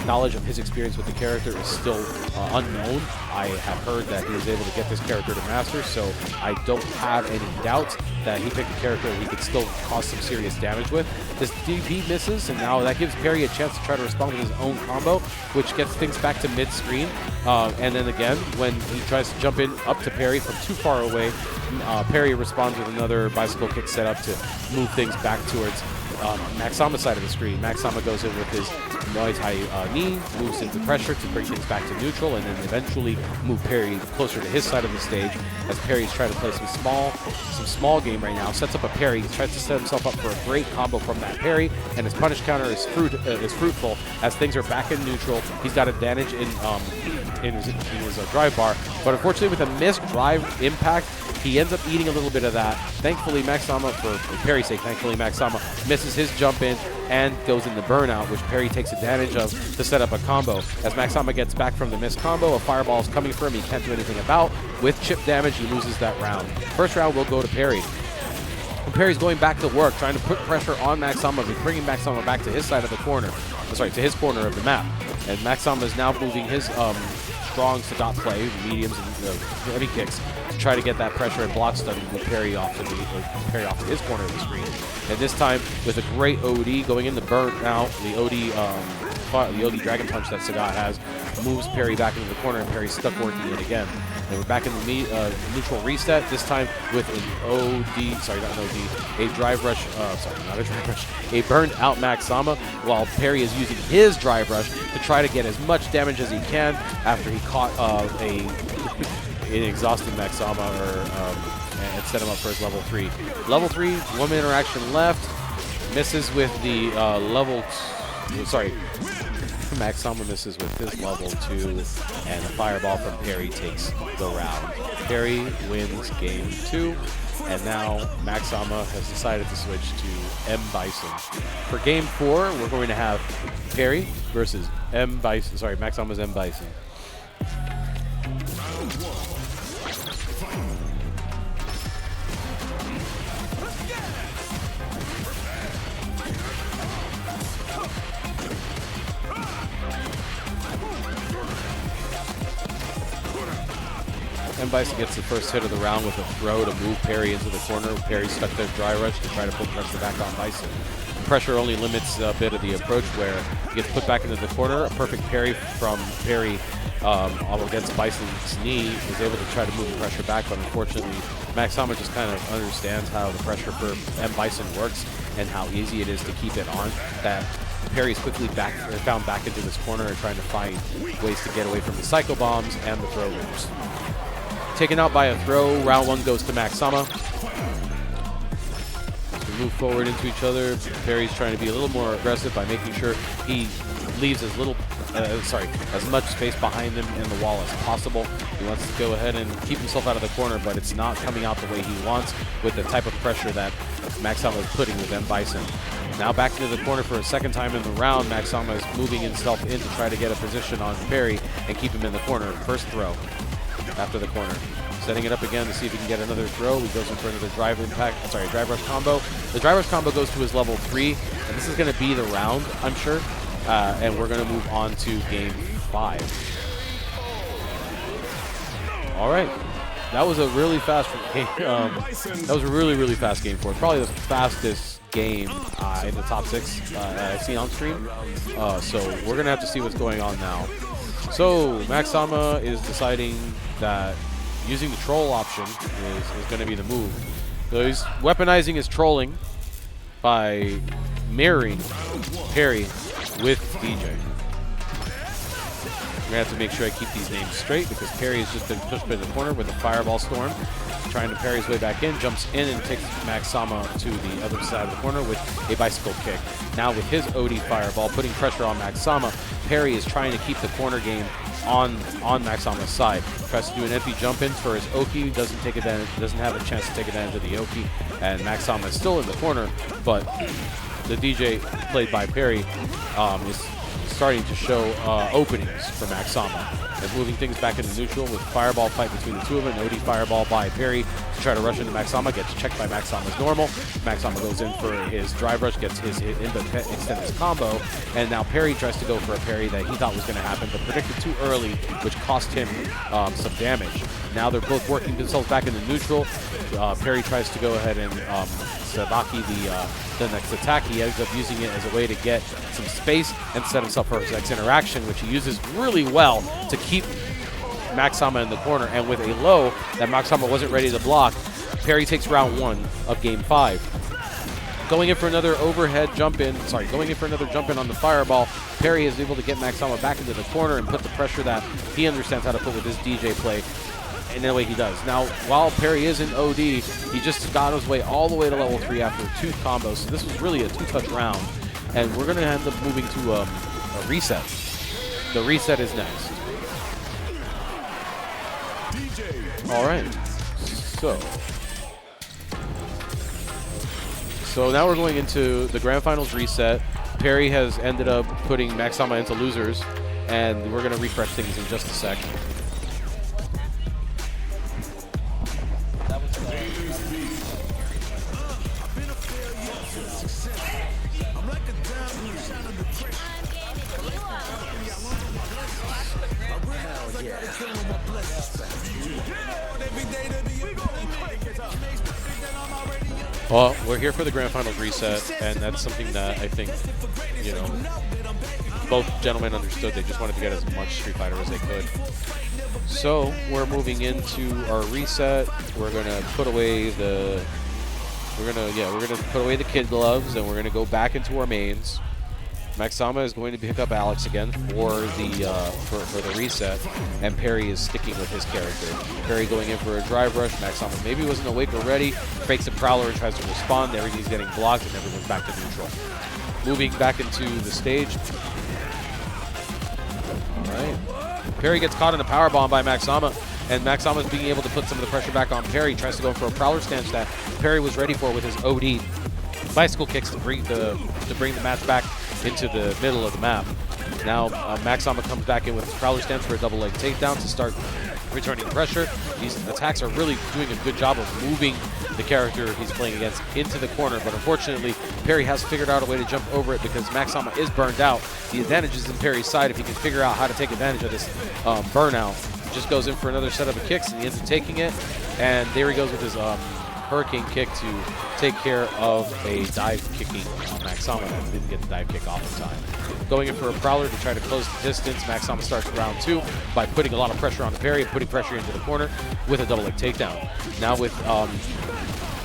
knowledge of his experience with the character is still unknown. I have heard that he was able to get this character to master, so I don't have any doubt that he picked a character that he could still cause some serious damage with. This DP misses, and now that gives Parry a chance to try to respond with his own combo, which gets things back to mid-screen. And then again, when he tries to jump in up to Parry from too far away, Parry responds with another bicycle kick set up to move things back towards Max Sama's side of the screen. Max Sama goes in with his Muay Thai knee, moves into pressure to bring things back to neutral, and then eventually move Parry closer to his side of the stage as Parry's trying to play some small game right now. Sets up a parry, tries to set himself up for a great combo from that parry, and his punish counter is fruitful as things are back in neutral. He's got advantage in his drive bar, but unfortunately with a missed drive impact, he ends up eating a little bit of that. Thankfully, Max Sama, for Parry's sake, Max Sama misses his jump in and goes in the burnout, which Parry takes advantage of to set up a combo. As Max Sama gets back from the missed combo, a fireball is coming for him he can't do anything about. With chip damage, he loses that round. First round will go to Parry. Perry's going back to work, trying to put pressure on Max Sama, bringing Max Sama back to his side of the corner. Sorry, to his corner of the map. And Max Sama is now moving his strongs to dot play, mediums and heavy kicks, to try to get that pressure and block stun with Perry off to his corner of the screen. And this time, with a great OD going in the burn out, the OD Dragon Punch that Sagat has moves Perry back into the corner, and Perry's stuck working it again. And we're back in the neutral reset, this time with an OD, sorry, not an OD, a drive rush, sorry, not a drive rush, a burned out Max Sama, while Perry is using his drive rush to try to get as much damage as he can after he caught an exhausting Max Sama and set him up for his level 3. Level 3, 1 minute interaction left, misses with the Max Sama misses with his level 2, and a fireball from Perry takes the round. Perry wins game 2, and now Max Sama has decided to switch to M. Bison. For game 4, we're going to have Perry versus M. Bison. Sorry, Max Sama's M. Bison. M. Bison gets the first hit of the round with a throw to move Perry into the corner. Perry stuck their dry rush to try to put pressure back on Bison. Pressure only limits a bit of the approach where he gets put back into the corner. A perfect parry from Perry against Bison's knee is able to try to move the pressure back, but unfortunately Max Sama just kind of understands how the pressure for M. Bison works and how easy it is to keep it on. That Perry's quickly found back into this corner and trying to find ways to get away from the Psycho Bombs and the throw moves. Taken out by a throw, round 1 goes to Max Sama. As we move forward into each other, Perry's trying to be a little more aggressive by making sure he leaves as much space behind him in the wall as possible. He wants to go ahead and keep himself out of the corner, but it's not coming out the way he wants with the type of pressure that Max Sama is putting with M. Bison. Now back into the corner for a second time in the round, Max Sama is moving himself in to try to get a position on Perry and keep him in the corner. First throw after the corner. Setting it up again to see if he can get another throw. He goes in for another drive rush combo. The drive rush combo goes to his level 3, and this is going to be the round, I'm sure. And we're going to move on to game 5. All right. That was a really fast game. That was a really fast game for it. Probably the fastest game in the top 6 I've seen on stream. So we're going to have to see what's going on now. So Max Sama is deciding that using the troll option is going to be the move. So he's weaponizing his trolling by mirroring Perry with DJ. I'm going to have to make sure I keep these names straight because Perry has just been pushed by the corner with a fireball storm. Trying to parry his way back in, jumps in and takes Max Sama to the other side of the corner with a bicycle kick. Now with his OD fireball, putting pressure on Max Sama, Perry is trying to keep the corner game on Max Sama's side. Tries to do an empty jump in for his Oki, doesn't have a chance to take advantage of the Oki, and Max Sama is still in the corner, but the DJ played by Perry is starting to show openings for Max Sama. And moving things back into neutral with fireball fight between the two of them. OD fireball by Perry to try to rush into Max Sama, gets checked by Max Sama's normal. Max Sama goes in for his drive rush, gets his hit in, but extends his combo. And now Perry tries to go for a parry that he thought was going to happen, but predicted too early, which cost him some damage. Now they're both working themselves back into neutral. Perry tries to go ahead and Sabaki the next attack. He ends up using it as a way to get some space and set himself for his next interaction, which he uses really well to keep Max Sama in the corner. And with a low that Max Sama wasn't ready to block, Perry takes round 1 of game 5. Going in for another overhead jump in, going in for another jump in on the fireball, Perry is able to get Max Sama back into the corner and put the pressure that he understands how to put with his DJ play. In the way he does. Now, while Perry is in OD, he just got his way all the way to level 3 after 2 combos. So this was really a 2-touch round. And we're going to end up moving to a reset. The reset is next. All right. So now we're going into the Grand Finals reset. Perry has ended up putting Max Sama into losers. And we're going to refresh things in just a sec. Well, we're here for the Grand Finals reset, and that's something that I think, you know, both gentlemen understood. They just wanted to get as much Street Fighter as they could. So we're moving into our reset. We're gonna put away the, we're gonna put away the kid gloves, and we're gonna go back into our mains. Maxama is going to pick up Alex again for the for the reset, and Perry is sticking with his character. Perry going in for a drive rush. Maxama maybe wasn't awake or ready. Fakes a prowler and tries to respond. Everything's getting blocked, and everyone's back to neutral. Moving back into the stage. All right. Perry gets caught in a power bomb by Maxama, and Maxama is being able to put some of the pressure back on Perry. Tries to go for a prowler stance that Perry was ready for with his OD bicycle kicks to bring the match back into the middle of the map. Now Maxama comes back in with his prowler stance for a double leg takedown to start returning pressure. These attacks are really doing a good job of moving the character he's playing against into the corner, but unfortunately Perry has figured out a way to jump over it because Maxama is burned out. The advantage is in Perry's side if he can figure out how to take advantage of this burnout. He just goes in for another set of kicks, and he ends up taking it, and there he goes with his hurricane kick to take care of a dive kicking Maxama that didn't get the dive kick off in time. Going in for a prowler to try to close the distance. Maxama starts round 2 by putting a lot of pressure on Perry and putting pressure into the corner with a double leg takedown. Now with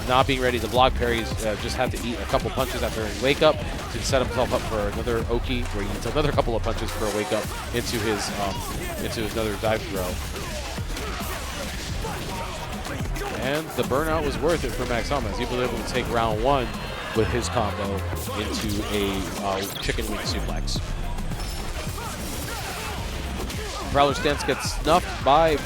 not being ready to block, Perry's just had to eat a couple punches after a wake up to set himself up for another Oki, where he needs another couple of punches for a wake up into his into another dive throw. And the burnout was worth it for Maxama, as he was able to take round 1 with his combo into a chicken wing suplex. Prowler stance gets snuffed by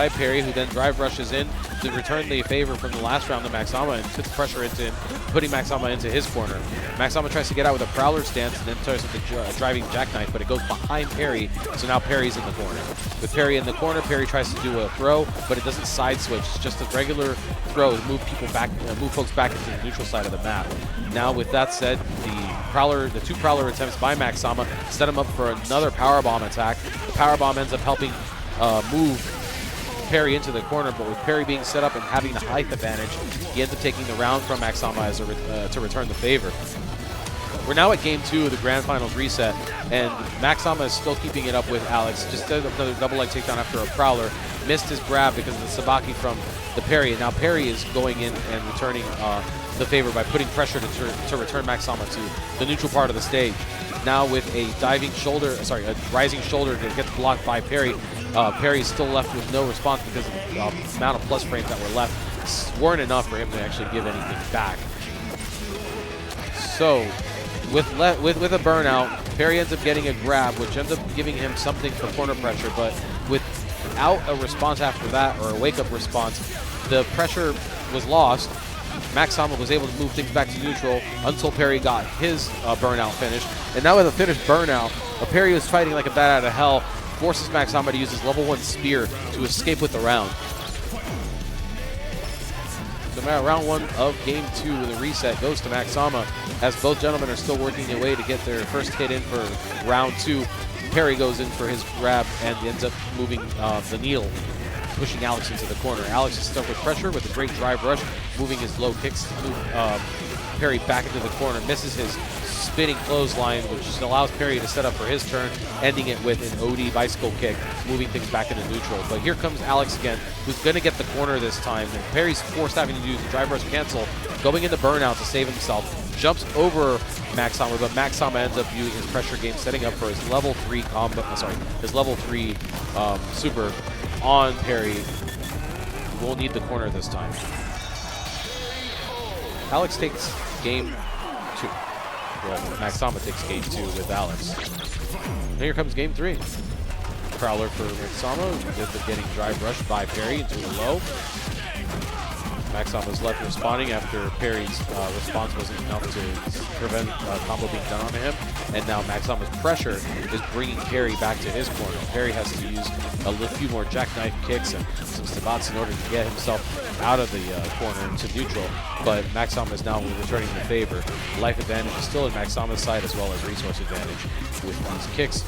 Perry, who then drive rushes in to return the favor from the last round to Maxama and puts pressure into him, putting Maxama into his corner. Maxama tries to get out with a prowler stance and then tries with the driving jackknife, but it goes behind Perry, so now Perry's in the corner. With Perry in the corner, Perry tries to do a throw, but it doesn't side switch. It's just a regular throw to move people back, move folks back into the neutral side of the map. Now, with that said, the two prowler attempts by Maxama set him up for another powerbomb attack. The powerbomb ends up helping move Perry into the corner, but with Perry being set up and having the height advantage, he ends up taking the round from Maxama as to return the favor. We're now at game 2 of the Grand Finals reset, and Maxama is still keeping it up with Alex. Just did another double leg takedown after a prowler. Missed his grab because of the sabaki from the Perry, and now Perry is going in and returning the favor by putting pressure to return Maxama to the neutral part of the stage. Now with a a rising shoulder that gets blocked by Perry. Perry is still left with no response because of the amount of plus frames that were left weren't enough for him to actually give anything back. So with a burnout, Perry ends up getting a grab, which ends up giving him something for corner pressure, but without a response after that, or a wake-up response, the pressure was lost. Maxama was able to move things back to neutral until Perry got his burnout finished. And now with a finished burnout, Perry was fighting like a bat out of hell, forces Maxama to use his level 1 spear to escape with the round. So now round 1 of game 2 of the reset goes to Maxama, as both gentlemen are still working their way to get their first hit in for round 2. Perry goes in for his grab and ends up moving the needle, pushing Alex into the corner. Alex is stuck with pressure with a great drive rush, moving his low kicks to move Perry back into the corner. Misses his spinning clothesline, which just allows Perry to set up for his turn, ending it with an OD bicycle kick, moving things back into neutral. But here comes Alex again, who's going to get the corner this time. And Perry's forced having to use the drive rush cancel, going into burnout to save himself. Jumps over Maxama, but Maxama ends up using his pressure game, setting up for his level 3 combo. His level 3 super on Perry. We'll need the corner this time. Alex takes game 2. Well, Maxama takes game 2 with Alex. And here comes game 3. Prowler for Maxama, who ends up getting drive rushed by Perry into a low. Maxama's left responding after Perry's response wasn't enough to prevent a combo being done on him. And now Maxama's pressure is bringing Perry back to his corner. Perry has to use a few more jackknife kicks and some stabats in order to get himself out of the corner into neutral. But Maxama is now returning the favor. Life advantage is still in Maxama's side, as well as resource advantage with these kicks.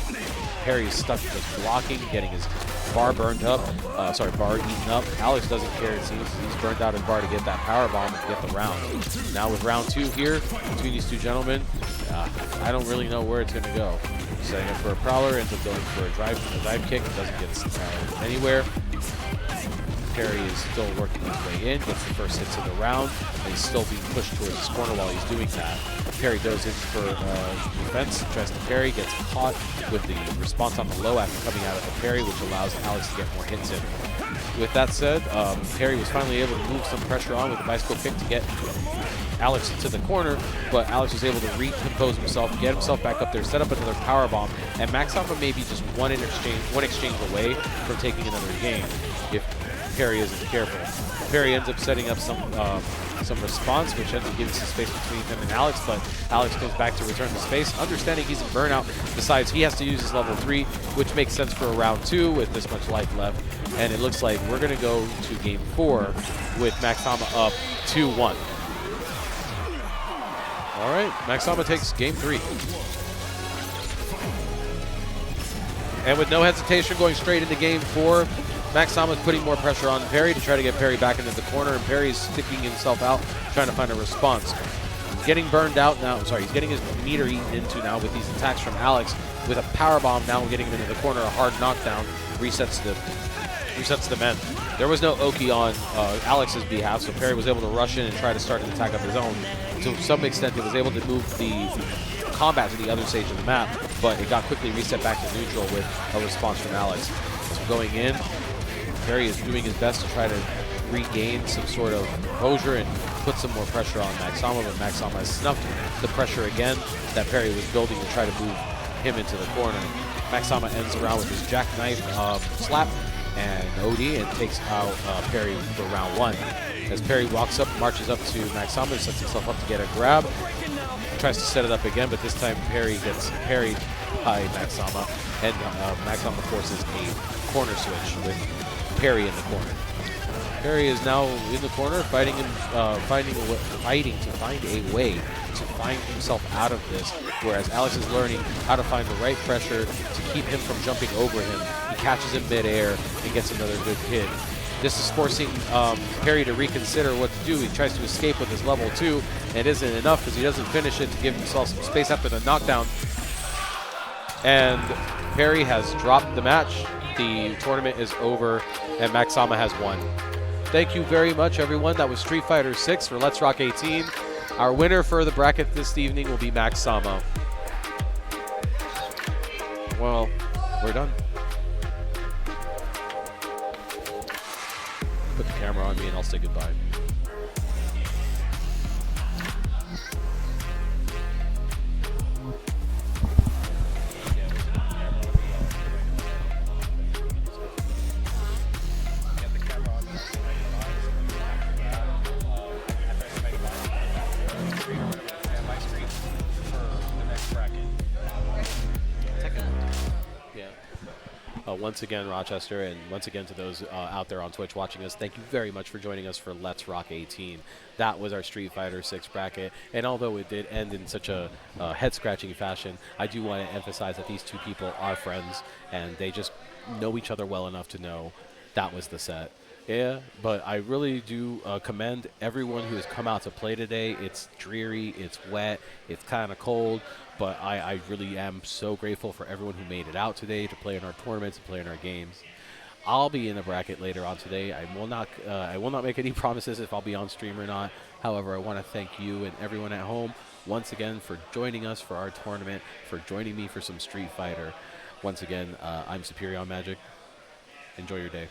Perry is stuck just blocking, getting his bar burned up. Bar eaten up. Alex doesn't care, it seems. He's burned out his bar to get that power bomb and get the round. Now with round 2 here, between these two gentlemen, I don't really know where it's going to go. Setting up for a prowler, ends up going for a dive kick, doesn't get anywhere. Perry is still working his way in, gets the first hits of the round, and he's still being pushed towards his corner while he's doing that. Perry goes in for defense, tries to parry, gets caught with the response on the low after coming out of the parry, which allows Alex to get more hits in. With that said, Perry was finally able to move some pressure on with the bicycle kick to get Alex into the corner, but Alex was able to recompose himself, get himself back up there, set up another power bomb, and Max Alpha may be just one exchange away from taking another game if Perry isn't careful. Perry ends up setting up some response, which ends up giving some space between him and Alex, but Alex comes back to return the space, understanding he's in burnout, decides he has to use his level 3, which makes sense for a round 2 with this much life left, and it looks like we're going to go to game 4 with Maxama up 2-1. All right, Maxama takes game 3. And with no hesitation going straight into game 4, Maxama is putting more pressure on Perry to try to get Perry back into the corner, and Perry's sticking himself out, trying to find a response. Getting burned out now, he's getting his meter eaten into now with these attacks from Alex, with a power bomb now getting him into the corner, a hard knockdown, resets the men. There was no Oki on Alex's behalf, so Perry was able to rush in and try to start an attack of his own. To some extent, it was able to move the combat to the other stage of the map, but it got quickly reset back to neutral with a response from Alex. So going in, Perry is doing his best to try to regain some sort of composure and put some more pressure on Maxama, but Maxama has snuffed the pressure again that Perry was building to try to move him into the corner. Maxama ends around with his jackknife slap and OD and takes out Perry for round 1. As Perry walks up, marches up to Maxama, sets himself up to get a grab, tries to set it up again, but this time Perry gets parried by Maxama, and Maxama forces a corner switch with Perry in the corner. Perry is now in the corner, fighting to find a way to find himself out of this, whereas Alex is learning how to find the right pressure to keep him from jumping over him. He catches him midair and gets another good hit. This is forcing Perry to reconsider what to do. He tries to escape with his level 2, and it isn't enough because he doesn't finish it to give himself some space after the knockdown. And Perry has dropped the match. The tournament is over, and Maxama has won. Thank you very much, everyone. That was Street Fighter 6 for Let's Rock 18. Our winner for the bracket this evening will be Maxama. Well, we're done. Put the camera on me and I'll say goodbye. Once again, Rochester, and once again to those out there on Twitch watching us, thank you very much for joining us for Let's Rock 18. That was our Street Fighter 6 bracket, and although it did end in such a head-scratching fashion, I do want to emphasize that these two people are friends, and they just know each other well enough to know that was the set. Yeah, but I really do commend everyone who has come out to play today. It's dreary, it's wet, it's kind of cold, but I really am so grateful for everyone who made it out today to play in our tournaments and play in our games. I'll be in the bracket later on today. I will not make any promises if I'll be on stream or not. However, I want to thank you and everyone at home once again for joining us for our tournament, for joining me for some Street Fighter. Once again, I'm Superior Magic. Enjoy your day.